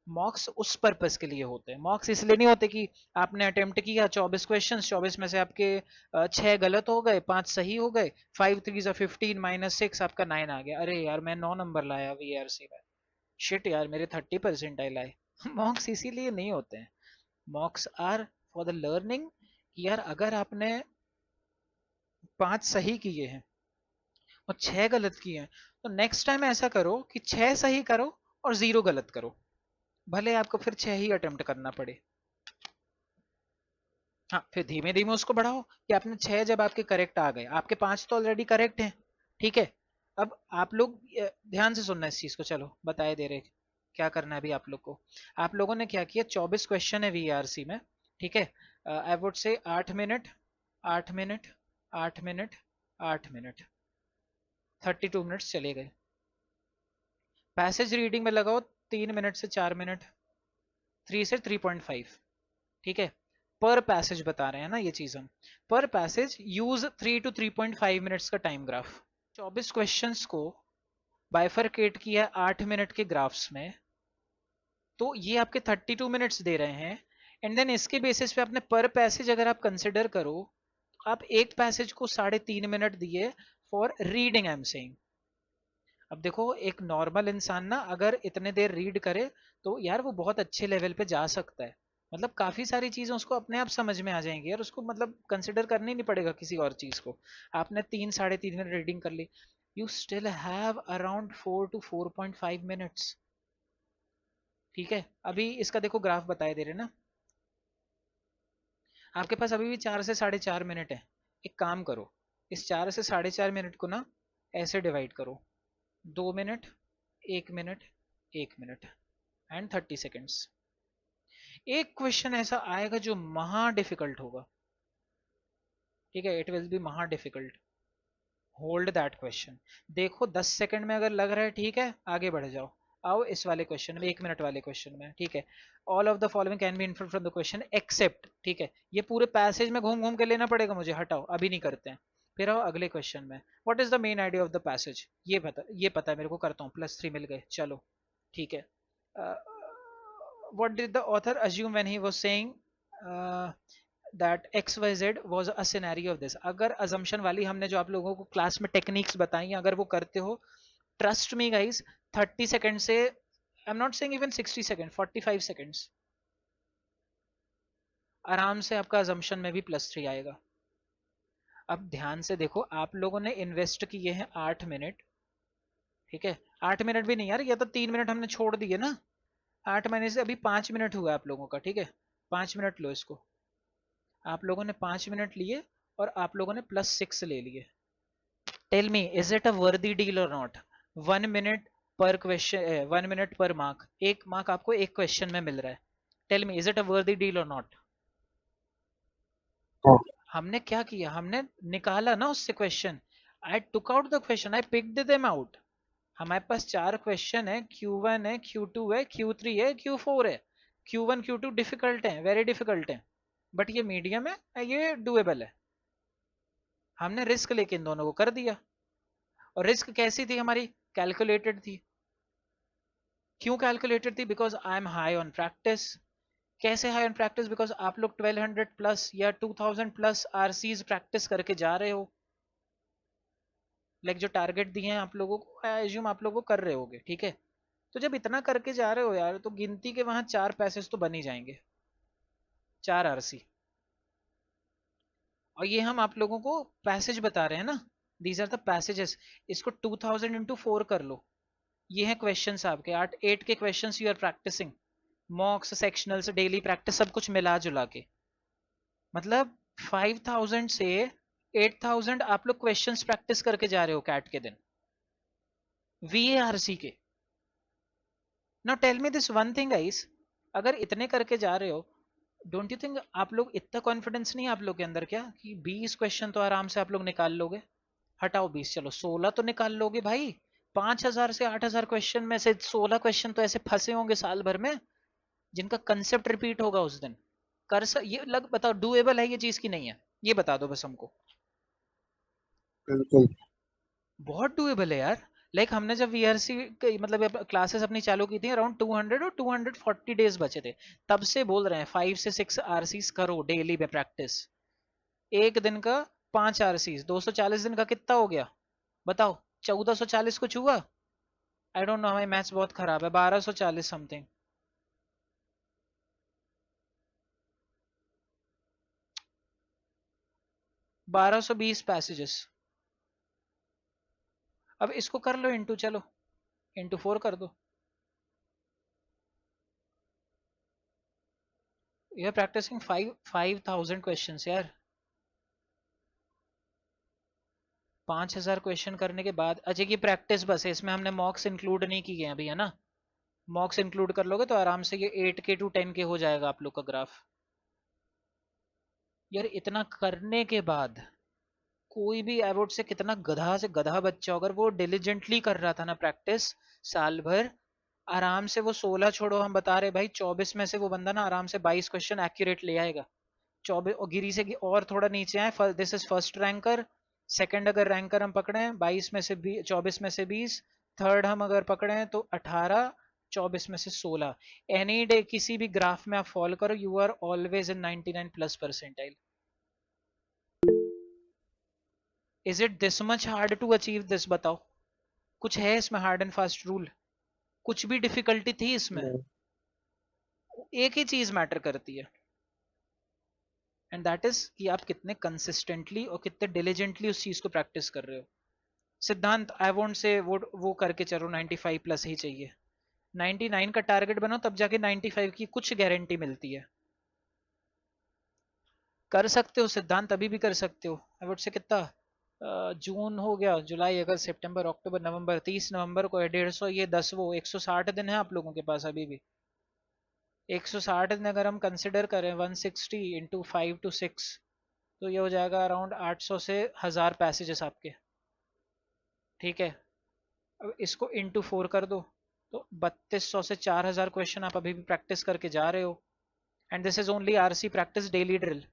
मॉक्स उस पर्पस के लिए होते हैं। मॉक्स इसलिए नहीं होते कि आपने अटेम्प्ट किया 24 क्वेश्चन, 24 में से आपके 6 गलत हो गए, 5 सही हो गए, 5 3 15 -6 आपका 9 आ गया, अरे यार मैं 9 नंबर लाया वीआरसी में, शिट यार मेरे 30% आए। मॉक्स इसीलिए नहीं होते हैं। Mocks are for the learning कि यार अगर आपने 5 सही किए हैं और 6 गलत किए हैं तो नेक्स्ट टाइम ऐसा करो कि 6 सही करो और 0 गलत करो, भले आपको फिर 6 ही अटेम्प्ट करना पड़े। हाँ फिर धीमे धीमे उसको बढ़ाओ कि आपने 6 जब आपके करेक्ट आ गए, आपके 5 तो ऑलरेडी करेक्ट हैं, ठीक है। अब आप लोग ध्यान से सुनना इस चीज को, चलो बताए दे रहे क्या करना है अभी आप लोग को। आप लोगों ने क्या किया, 24 क्वेश्चन है वीआरसी में, ठीक है। I would say 8 minute 8 minute 8 minute 8 minute 32 minutes चले गए। पैसेज रीडिंग में लगाओ 3 मिनट से 4 मिनट, 3 से 3.5, ठीक है। पर पैसेज बता रहे हैं ना ये चीज हम, पर पैसेज यूज 3 to 3.5 मिनट्स का टाइम ग्राफ। 24 क्वेश्चंस को बाइफरकेट किया 8 मिनट के ग्राफ्स में, तो ये आपके 32 मिनट्स दे रहे हैं। एंड देन इसके बेसिस पे आपने पर पैसेज अगर आप कंसिडर करो, आप एक पैसेज को 3.5 मिनट दिए for reading, I am saying. अब देखो एक नॉर्मल इंसान ना अगर इतने देर रीड करे तो यार वो बहुत अच्छे लेवल पे जा सकता है, मतलब काफी सारी चीजें उसको अपने आप समझ में आ जाएंगी यार, उसको मतलब कंसिडर करना ही नहीं पड़ेगा किसी और चीज को। आपने 3 साढ़े 3 मिनट रीडिंग कर ली, you still have around 4 to 4.5 minutes, ठीक है। अभी इसका देखो ग्राफ बताए दे रहे ना, आपके पास अभी भी 4 से 4.5 मिनट है। एक काम करो, इस 4 से 4.5 मिनट को ना ऐसे डिवाइड करो, 2 minute 1 minute 1 minute and 30 seconds. एक क्वेश्चन ऐसा आएगा जो महा डिफिकल्ट होगा, ठीक है, इट विल बी महा डिफिकल्ट, होल्ड दैट क्वेश्चन। देखो 10 सेकंड में अगर लग रहा है ठीक है आगे बढ़ जाओ, आओ इस वाले क्वेश्चन में, 1 मिनट वाले क्वेश्चन में, ठीक है। All of the following can be inferred from the question except, ठीक है। ये पूरे पैसेज में घूम घूम के लेना पड़ेगा मुझे, हटाओ अभी नहीं करते हैं। फिर आओ अगले क्वेश्चन में, what is the main idea of the passage, ये पता है मेरे को, करता हूँ, +3 मिल गए, चलो ठीक है। What did the author assume when he was saying that XYZ was a scenario of this? अगर assumption वाली हमने जो आप लोगों को क्लास में टेक्निक्स बताई अगर वो करते हो, ट्रस्ट मी गाइस, 30 सेकेंड से, I am not saying even 60 second, 45 seconds आराम से आपका assumption में भी +3 आएगा। अब ध्यान से देखो, आप लोगों ने इन्वेस्ट किए हैं 8 मिनट, ठीक है। 8 मिनट भी नहीं यार, या तो 3 मिनट हमने छोड़ दिए ना, 8 महीने से अभी 5 मिनट हुआ आप लोगों का, ठीक है। 5 मिनट लो इसको, आप लोगों ने 5 मिनट लिए और आप लोगों ने +6 ले लिए। Tell me is it a worthy deal or not. 1 minute पर क्वेश्चन, 1 मिनट पर मार्क, एक मार्क आपको एक क्वेश्चन में मिल रहा है। Tell me is it a worthy deal or not. हमने क्या किया, हमने निकाला ना उससे question, I took out the question, I picked them out. हमारे पास 4 क्वेश्चन है, Q1 है, Q2 है, Q3 है, Q4 है। Q1 Q2 डिफिकल्ट है, वेरी डिफिकल्ट है, बट ये मीडियम है, ये डुएबल है। हमने रिस्क लेके इन दोनों को कर दिया, और रिस्क कैसी थी हमारी, कैलकुलेटेड थी। क्यों कैलकुलेटेड थी, because I M high on practice. कैसे हाई ऑन प्रैक्टिस, बिकॉज आप लोग 1200 प्लस या 2000 प्लस आरसीज प्रैक्टिस करके जा रहे हो, लाइक जो टारगेट दिए हैं आप लोगों को, आई एज्यूम आप लोगों को कर रहे होगे, ठीक है। तो जब इतना करके जा रहे हो यार, तो गिनती के वहां 4 पैसेज तो बन ही जाएंगे, 4 आरसी। और ये हम आप लोगों को पैसेज बता रहे हैं ना, दीज आर द पैसेजेस। इसको 2000 इंटू 4 कर लो, ये है क्वेश्चंस आपके, 8 के questions you are practicing, mocks sectionals daily practice सब कुछ मिला जुला के, मतलब 5000 से 8000 आप लोग क्वेश्चंस प्रैक्टिस करके जा रहे हो कैट के दिन, वीएआरसी के। Now tell me this one thing guys, अगर इतने करके जा रहे हो, डोंट यू थिंक आप लोग इतना कॉन्फिडेंस नहीं है आप लोग के अंदर क्या कि 20 क्वेश्चन तो आराम से आप लोग निकाल लोगे? हटाओ 20, चलो 16 तो निकाल लोगे भाई। 5000 से 8000 क्वेश्चन में से 16 क्वेश्चन तो ऐसे फंसे होंगे साल भर में जिनका कंसेप्ट रिपीट होगा उस दिन। ये लग बताओ डूएबल है ये चीज की नहीं है, ये बता दो बस हमको। बिल्कुल। बहुत डूएबल है यार। लाइक हमने जब वीआरसी मतलब क्लासेस अपनी चालू की थी अराउंड 200 और 240 डेज बचे थे, तब से बोल रहे हैं 5 से 6 आरसीज करो डेली में प्रैक्टिस। एक दिन का 5 आरसीज, 240 दिन का कितना हो गया बताओ? 1440 कुछ हुआ? आई डोंट नो, हमारी मैथ्स बहुत खराब है। 1240 समथिंग। बारह सौ बीस पैसेजेस। अब इसको कर लो इंटू, चलो इंटू 4 कर दो। यू आर प्रैक्टिसिंग 5000 क्वेश्चंस यार। 5000 क्वेश्चन करने के बाद, अच्छा की प्रैक्टिस बस है, इसमें हमने मॉक्स इंक्लूड नहीं किए हैं अभी, है ना? मॉक्स इंक्लूड कर लोगे तो आराम से ये 8K to 10K हो जाएगा आप लोग का ग्राफ। यार इतना करने के बाद कोई भी आई वुड से कितना गधा से गधा बच्चा अगर वो डिलीजेंटली कर रहा था ना प्रैक्टिस साल भर, आराम से वो 16 छोड़ो, हम बता रहे भाई 24 में से वो बंदा ना आराम से 22 क्वेश्चन एक्यूरेट ले आएगा। 24 और गिरी से और थोड़ा नीचे आए, this is first ranker. Second अगर रैंकर हम पकड़े हैं 22 में से 24 में से 20। थर्ड हम अगर पकड़े हैं तो 18। 24 में से 16। एनी डे किसी भी ग्राफ में आप फॉल करो, you are always in 99 plus percentile. Is it this much hard to achieve this बताओ? कुछ है इसमें हार्ड एंड फास्ट रूल? कुछ भी डिफिकल्टी थी इसमें? एक ही चीज मैटर करती है, एंड दैट इज कि आप कितने कंसिस्टेंटली और कितने डिलीजेंटली उस चीज को प्रैक्टिस कर रहे हो। सिद्धांत आई वोंट से वो करके चलो 95 प्लस ही चाहिए। 99 का टारगेट बनाओ तब जाके 95 की कुछ गारंटी मिलती है। कर सकते हो सिद्धांत, अभी भी कर सकते हो। आई वुड से कितना जून हो गया, जुलाई अगस्त सितंबर अक्टूबर नवंबर, 30 नवंबर को है 150, ये 10 वो 160 दिन है आप लोगों के पास अभी भी। 160 दिन अगर हम कंसिडर करें 160 इंटू 5 to 6 तो ये हो जाएगा अराउंड 800 से 1000 पैसेजेस आपके। ठीक है, अब इसको इंटू 4 कर दो तो 3200 से 4000 क्वेश्चन आप अभी भी प्रैक्टिस करके जा रहे हो। And this is only RC practice daily drill.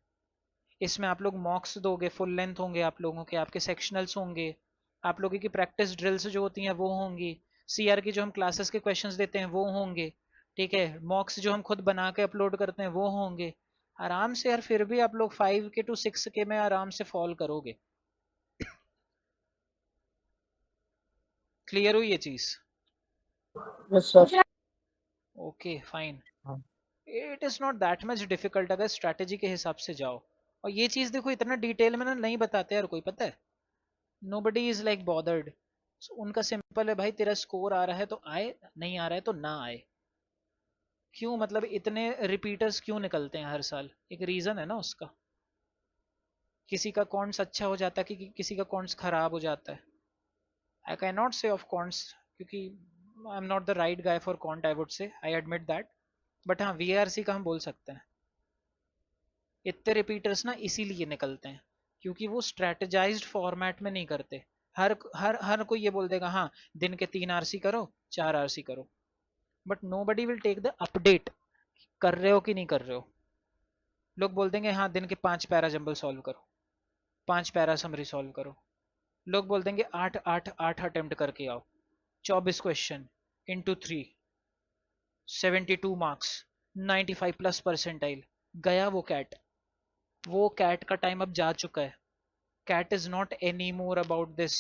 इसमें आप लोग मॉक्स दोगे, फुल लेंथ होंगे आप लोगों के, आपके सेक्शनल्स होंगे, आप लोगों की प्रैक्टिस ड्रिल्स जो होती हैं वो होंगी, सीआर की जो हम क्लासेस के क्वेश्चंस देते हैं वो होंगे, ठीक है, मॉक्स जो हम खुद बना के अपलोड करते हैं वो होंगे। आराम से यार फिर भी आप लोग 5K to 6K में आराम से फॉल करोगे। क्लियर हुई ये चीज? Yes sir. Okay fine. हाँ। It is not that much difficult अगर स्ट्रैटेजी के हिसाब से जाओ। और ये चीज देखो इतना डिटेल में ना नहीं बताते यार कोई, पता है? Nobody is like bothered. उनका सिंपल है भाई, तेरा स्कोर आ रहा है तो आए, नहीं आ रहा है तो ना आए। क्यों मतलब इतने रिपीटर्स क्यों निकलते हैं हर साल? एक रीजन है ना उसका। किसी का कॉन्ट्स अच्छा हो जाता है कि किसी का कॉन्ट्स खराब हो जाता है। आई कैन नॉट से ऑफ कॉन्ट्स क्योंकि I am not the right guy for can't, I would say, I admit that. But हाँ वीआरसी का हम बोल सकते हैं। इतने रिपीटर्स ना इसीलिए निकलते हैं क्योंकि वो स्ट्रेटेजाइज्ड फॉर्मेट में नहीं करते। हर हर हर कोई ये बोल देगा हाँ दिन के 3 आरसी करो, 4 आरसी करो, but nobody will take the update कर रहे हो कि नहीं कर रहे हो। लोग बोल देंगे हाँ दिन के 5 पैरा जंबल सॉल्व करो, 5 पैरा समरी सॉल्व करो। लोग बोल देंगे 8 अटेम्प्ट करके आओ, 24 question into 3, 72 marks, 95 plus percentile. गया वो कैट। वो कैट का टाइम अब जा चुका है। CAT is not any more about this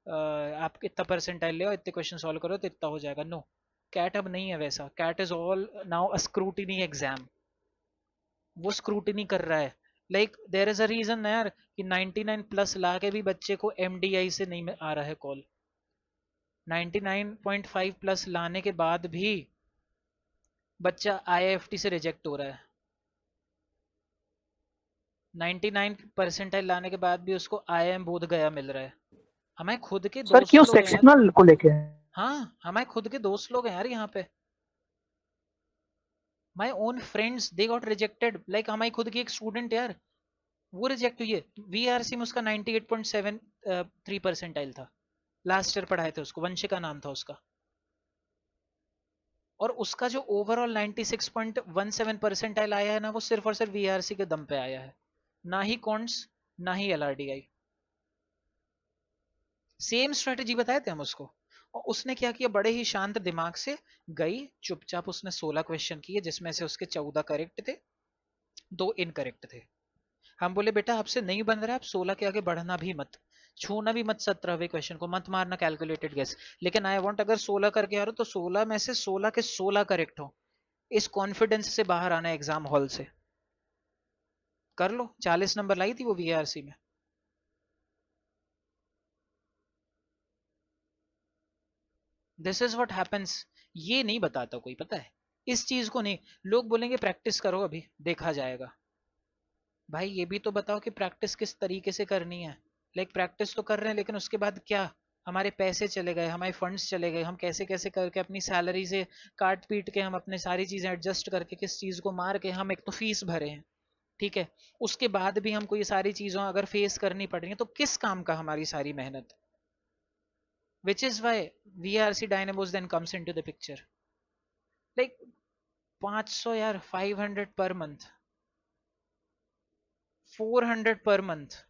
आप इतना परसेंटाइल ले इतने क्वेश्चन सॉल्व करो तो इतना हो जाएगा। नो, कैट अब नहीं है वैसा। CAT is all now a scrutiny exam. वो स्क्रूटिनी कर रहा है। Like there is a reason ना यार कि 99 प्लस ला के भी बच्चे को एमडीआई से नहीं आ रहा है कॉल। 99.5 प्लस लाने के बाद भी बच्चा आईआईएफटी से रिजेक्ट हो रहा है। 99 परसेंटाइल लाने के बाद भी उसको आईआईएम बोध गया मिल रहा है। हमें खुद के सर दोस्त क्यों लोग हैं यार। सेक्शनल को लेके? हाँ हमारे खुद के दोस्त लोग हैं यार यहाँ पे। My own friends they got rejected. Like हमारी खुद की एक स्टूडेंट यार, वो रिजेक्ट हुई है। वीआरसी में उसका 98.73 परसेंटाइल था, लास्ट ईयर पढ़ाए थे उसको, वंशिका नाम था उसका, और उसका जो ओवरऑल 96.17 परसेंटाइल आया है ना, वो सिर्फ और सिर्फ वीआरसी के दम पे आया है, ना ही कॉन्ट्स ना ही एलआरडीआई। सेम स्ट्रेटेजी बताए थे हम उसको, और उसने क्या किया, बड़े ही शांत दिमाग से गई, चुपचाप उसने 16 क्वेश्चन किए, जिसमें से उसके 14 करेक्ट थे, 2 इनकरेक्ट थे। हम बोले बेटा आपसे नहीं बन रहा है, आप 16 के आगे बढ़ना भी मत, छूना भी मत 17वें क्वेश्चन को, मत मारना कैलकुलेटेड गेस, लेकिन आई वांट अगर 16 करके आ रहे हो तो 16 में से 16 के 16 करेक्ट हो, इस कॉन्फिडेंस से बाहर आना एग्जाम हॉल से। कर लो, 40 नंबर लाई थी वो वीआरसी में। This is what happens. ये नहीं बताता कोई, पता है इस चीज को नहीं। लोग बोलेंगे प्रैक्टिस करो, अभी देखा जाएगा। भाई ये भी तो बताओ कि प्रैक्टिस किस तरीके से करनी है। लाइक प्रैक्टिस तो कर रहे हैं, लेकिन उसके बाद क्या, हमारे पैसे चले गए, हमारे फंड्स चले गए, हम कैसे कैसे करके अपनी सैलरी से काट पीट के हम अपने सारी चीजें एडजस्ट करके किस चीज को मार के हम एक तो फीस भरे हैं, ठीक है, उसके बाद भी हमको ये सारी चीजों अगर फेस करनी पड़ रही है तो किस काम का हमारी सारी मेहनत। which is why VRC Dynamos then comes into the picture. Like 500 यार, 500 per month, 400 per month.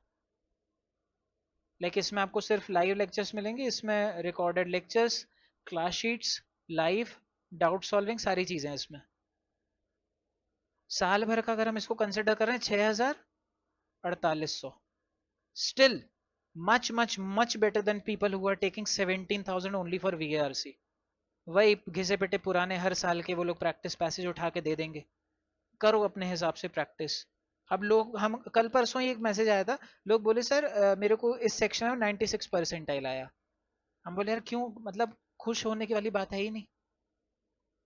Like इसमें आपको सिर्फ लाइव लेक्चर्स मिलेंगे, इसमें recorded lectures, class sheets, live doubt solving, सारी चीजें हैं इसमें। साल भर का अगर हम इसको कंसिडर कर रहे हैं 6,4800, still much much much better than people who are taking 17,000 only for VARC। वही घिसे पिटे पुराने हर साल के वो लोग प्रैक्टिस पैसेज उठा के दे देंगे। करो अपने हिसाब से प्रैक्टिस। अब लोग, हम कल परसों ही एक मैसेज आया था, लोग बोले सर मेरे को इस सेक्शन में 96 परसेंटाइल आया। हम बोले यार क्यों, मतलब खुश होने की वाली बात है ही नहीं।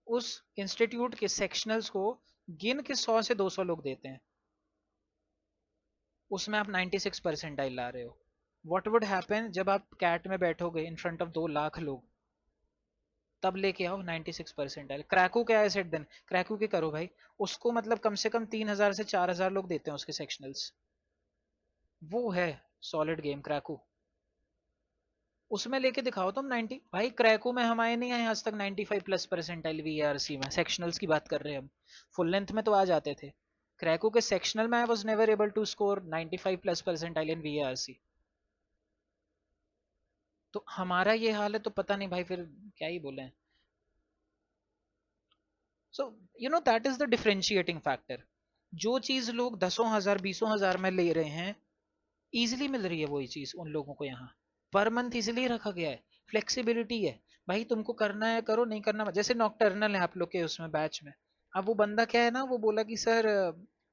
उस इंस्टीट्यूट के सेक्शनल्स को गिन के 100 से 200 लोग देते हैं, उसमें आप 96 परसेंटाइल ला रहे हो। व्हाट वुड हैपन जब आप कैट में बैठोगे इन फ्रंट ऑफ 2 लाख लोग, तब लेके आओ 96 परसेंटाइल। क्रैकू क्या है सेट देन, क्रैकू के करो भाई, उसको मतलब कम से कम 3,000 से 4,000 लोग देते हैं उसके सेक्शनल्स, वो है सॉलिड गेम क्रैकू। उसमें लेके दिखाओ तुम 90। भाई क्रैकू में हम आए नहीं आए आज तक 95 प्लस परसेंटाइल वीआरसी में, सेक्शनल्स की बात कर रहे हैं हम, फुल लेंथ में तो आ जाते थे। क्रैकू के सेक्शनल में I was never able to score 95 plus percentile in VRC. तो हमारा ये हाल है तो पता नहीं भाई फिर क्या ही बोले। So you know that is the differentiating factor. जो चीज लोग 10,000 20,000 में ले रहे हैं, इजिली मिल रही है वही चीज उन लोगों को यहाँ पर मंथ इसलिए रखा गया है, फ्लेक्सिबिलिटी है। भाई तुमको करना है करो, नहीं करना मत। जैसे नॉकटर्नल है आप लोग के उसमें बैच में, अब वो बंदा क्या है ना, वो बोला कि सर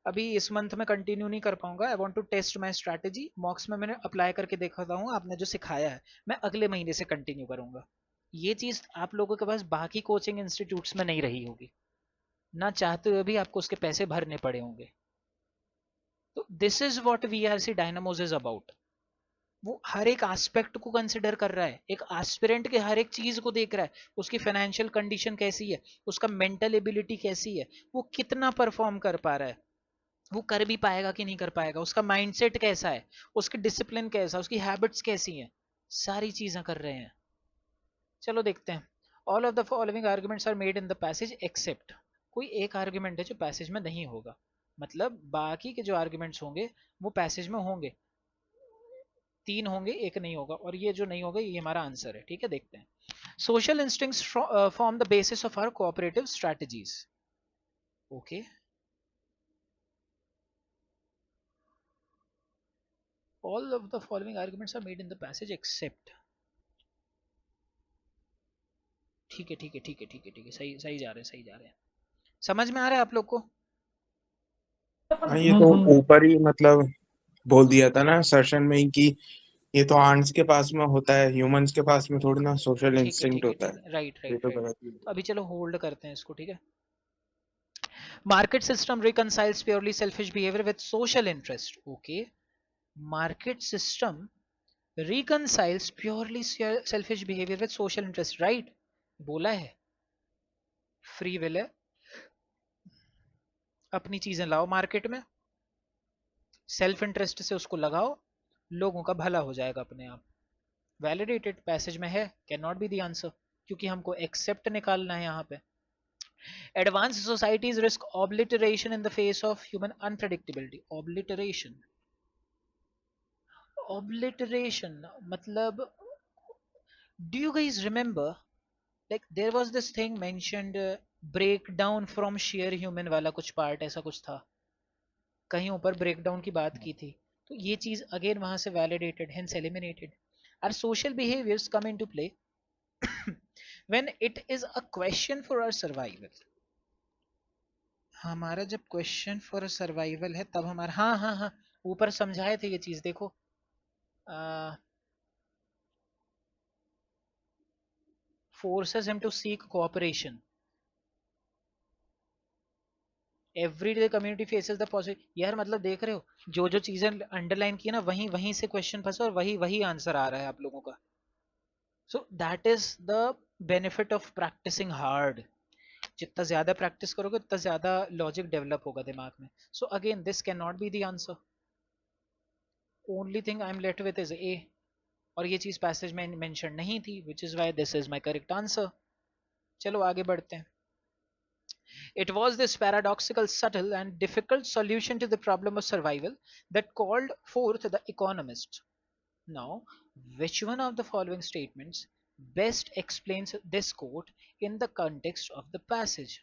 अभी इस मंथ में कंटिन्यू नहीं कर पाऊंगा, I want to test my strategy, mocks में मैंने अप्लाई करके देखा हूँ, आपने जो सिखाया है मैं अगले महीने से कंटिन्यू करूंगा। ये चीज आप लोगों के पास बाकी कोचिंग इंस्टीट्यूट्स में नहीं रही होगी, ना चाहते हुए भी आपको उसके पैसे भरने पड़े होंगे। तो this is what VRC Dynamos is about. वो हर एक एस्पेक्ट को कंसिडर कर रहा है, एक एस्पिरेंट के हर एक चीज को देख रहा है, उसकी फाइनेंशियल कंडीशन कैसी है, उसका मेंटल एबिलिटी कैसी है, वो कितना परफॉर्म कर पा रहा है, वो कर भी पाएगा कि नहीं कर पाएगा, उसका माइंडसेट कैसा है, उसकी डिसिप्लिन कैसा, उसकी हैबिट्स कैसी हैं, सारी चीजें कर रहे हैं। चलो देखते हैं। All of the following arguments are made in the passage except, कोई एक आर्गुमेंट है जो पैसेज में नहीं होगा, मतलब बाकी के जो आर्गुमेंट्स होंगे वो पैसेज में होंगे, 3 होंगे, एक नहीं होगा, और ये जो नहीं होगा ये हमारा आंसर है। ठीक है, देखते हैं। Social instincts form the basis of our cooperative strategies. Okay, all of the following arguments are made in the passage except। ठीक है ठीक है ठीक है ठीक है ठीक है, सही सही जा रहे हैं, सही जा रहे हैं। समझ में आ रहा है आप लोग को? हाँ, ये तो ऊपर ही मतलब बोल दिया था ना सेशन में ही कि ये तो आंट्स के पास में होता है, ह्यूमंस के पास में थोड़ी ना सोशल ठीक है इंस्टिंक्ट ठीक है होता ठीक है। है, राइट ये राइट तो राइट। गलत ही तो अभी चलो होल्ड करते हैं इसको, ठीक है। Market system reconciles purely selfish behaviour with social interest. Okay, market system reconciles purely selfish behavior with social interest, right? बोला है, फ्री विल है, अपनी चीजें लाओ मार्केट में, सेल्फ इंटरेस्ट से उसको लगाओ, लोगों का भला हो जाएगा अपने आप। वैलिडेटेड पैसेज में है, can not be the answer, क्योंकि हमको एक्सेप्ट निकालना है यहाँ पे। Advanced societies risk obliteration in the face of human unpredictability. Obliteration मतलब, do you guys remember, like there was this thing mentioned, breakdown from sheer human वाला कुछ पार्ट ऐसा कुछ था, कहीं ऊपर ब्रेकडाउन की बात की थी। तो ये चीज अगेन वहां से validated, hence eliminated. Are social behaviours come into play when it is a question for our survival. हमारा जब क्वेश्चन फॉर सर्वाइवल है तब हमारा, हाँ हाँ हाँ, ऊपर समझाए थे ये चीज, देखो forces him to seek cooperation, everyday community faces the possible. यार मतलब देख रहे हो, जो जो चीजें अंडरलाइन की ना, वहीं वहीं से क्वेश्चन फंसा और वही वही आंसर आ रहा है आप लोगों का। So that is the benefit of practising hard. जितना ज्यादा प्रैक्टिस करोगे उतना ज्यादा लॉजिक डेवलप होगा दिमाग में। So again this can not be the answer, only thing I am left with is a, और ये चीज पैसेज में मेंशन नहीं थी, which is why this is my correct answer. चलो आगे बढ़ते हैं। It was this paradoxical, subtle, and difficult solution to the problem of survival that called forth the economist. Now, which one of the following statements best explains this quote in the context of the passage?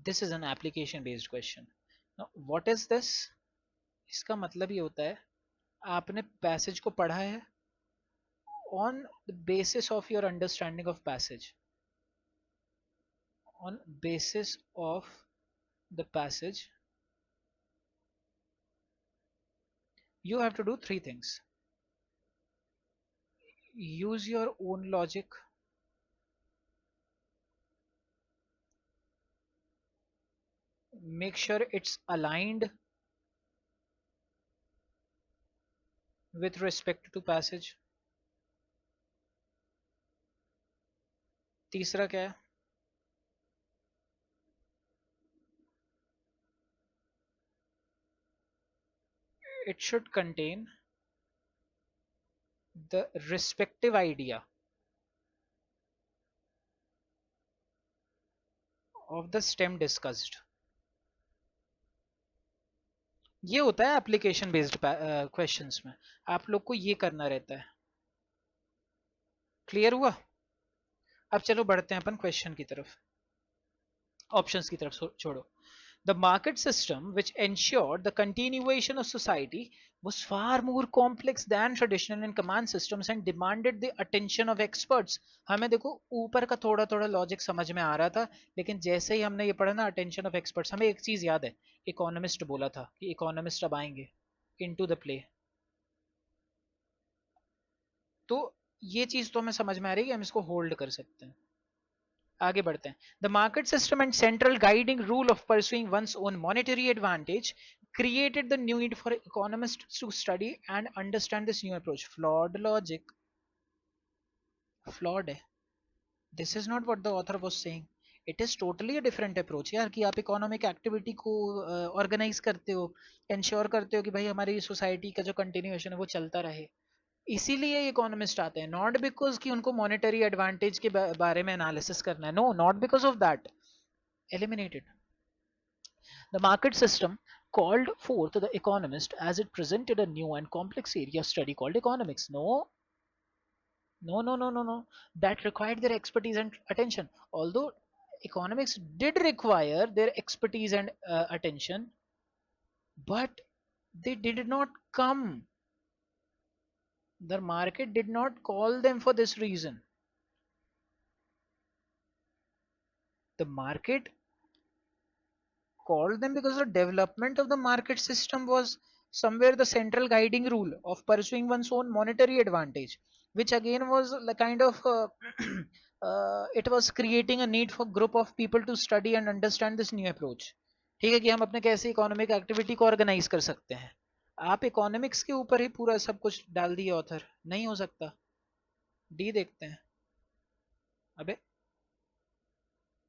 This is an application based question. Now, what is this? इसका मतलब ये होता है, आपने पैसेज को पढ़ा है, on the basis of your understanding of passage, on basis of the passage, you have to do three things. Use your own logic, make sure it's aligned with respect to passage. तीसरा क्या है? It should contain the respective idea of the stem discussed. ये होता है एप्लीकेशन बेस्ड क्वेश्चंस में, आप लोग को ये करना रहता है। क्लियर हुआ? अब चलो बढ़ते हैं अपन क्वेश्चन की तरफ, ऑप्शंस की तरफ छोड़ो। The market system, which ensured the continuation of society, was far more complex than traditional and command systems and demanded the attention of experts. हमें देखो ऊपर का थोड़ा थोड़ा लॉजिक समझ में आ रहा था, लेकिन जैसे ही हमने ये पढ़ा ना अटेंशन ऑफ एक्सपर्ट्स, हमें एक चीज याद है, इकोनॉमिस्ट बोला था कि इकोनॉमिस्ट अब आएंगे इनटू द प्ले। तो ये चीज तो हमें समझ में आ रही है कि हम इसको होल्ड कर सकते हैं। आगे बढ़ते हैं। The market system and central guiding rule of pursuing one's own monetary advantage created the need for economists to study and understand this new approach. Flawed logic. Flawed है। This is not what the author was saying. It is totally a different approach यार, कि आप इकोनॉमिक एक्टिविटी को ऑर्गेनाइज करते हो, इंश्योर करते हो कि भाई हमारी सोसाइटी का जो कंटिन्यूएशन है वो चलता रहे। इसीलिए इकोनॉमिस्ट आते हैं, नॉट बिकॉज कि उनको मॉनेटरी एडवांटेज के बारे में एनालिसिस करना है, no, not because of that, eliminated. The market system called forth the economist as it presented a new and complex area study called economics. No, that required their expertise and attention. Although economics did require their expertise and attention, but they did not come, the market did not call them for this reason. The market called them because the development of the market system was somewhere the central guiding rule of pursuing one's own monetary advantage, which again was the kind of it was creating a need for group of people to study and understand this new approach. ठीक है, कि हम अपने कैसे इकोनॉमिक एक्टिविटी को ऑर्गेनाइज कर सकते हैं। आप इकोनॉमिक्स के ऊपर ही पूरा सब कुछ डाल दिए ऑथर, नहीं हो सकता। डी देखते हैं। अबे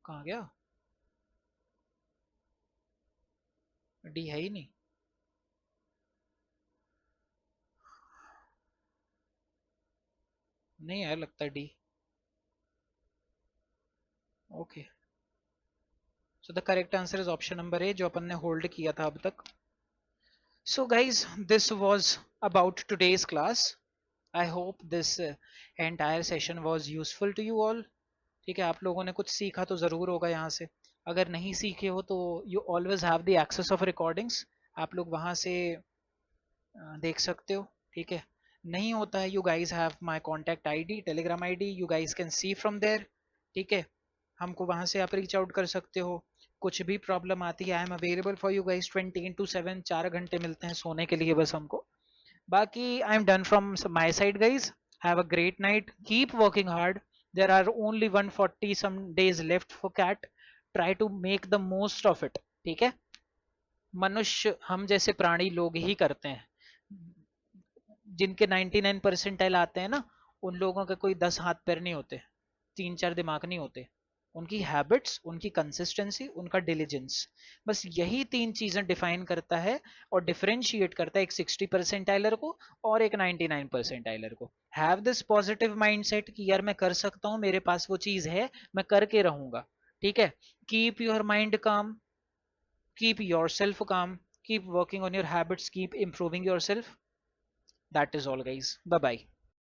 कहाँ गया? डी है ही नहीं। नहीं है लगता D. Okay, so the correct answer is option number ए, जो अपन ने होल्ड किया था अब तक। So guys, this was about today's class. I hope this entire session was useful to you all. ठीक है, आप लोगों ने कुछ सीखा तो ज़रूर होगा यहाँ से। अगर नहीं सीखे हो तो you always have the access of recordings. आप लोग वहाँ से देख सकते हो। ठीक है, नहीं होता है, you guys have my contact ID, telegram ID, you guys can see from there। ठीक है, हमको वहाँ से आप रीच आउट कर सकते हो। कुछ भी प्रॉब्लम आती है, I am available for you guys 24/7। 4 घंटे मिलते हैं सोने के लिए बस हमको। बाकी I am done from my side guys. Have a great night, keep working hard. There are only 140 some days left for CAT. Try to make the most of it. ठीक है, मनुष्य हम जैसे प्राणी लोग ही करते हैं। जिनके 99 परसेंटाइल आते हैं ना, उन लोगों के कोई 10 हाथ पैर नहीं होते, 3-4 दिमाग नहीं होते। उनकी हैबिट्स, उनकी कंसिस्टेंसी, उनका डिलीजेंस, बस यही 3 चीजें डिफाइन करता है और डिफरेंशिएट करता है एक 60 परसेंटाइलर को और एक 99 परसेंटाइलर को। हैव दिस पॉजिटिव माइंडसेट कि यार मैं कर सकता हूँ, मेरे पास वो चीज है, मैं करके रहूंगा। ठीक है, कीप योर माइंड काम, keep yourself calm, keep working on your habits, keep improving yourself. That is all guys, bye bye.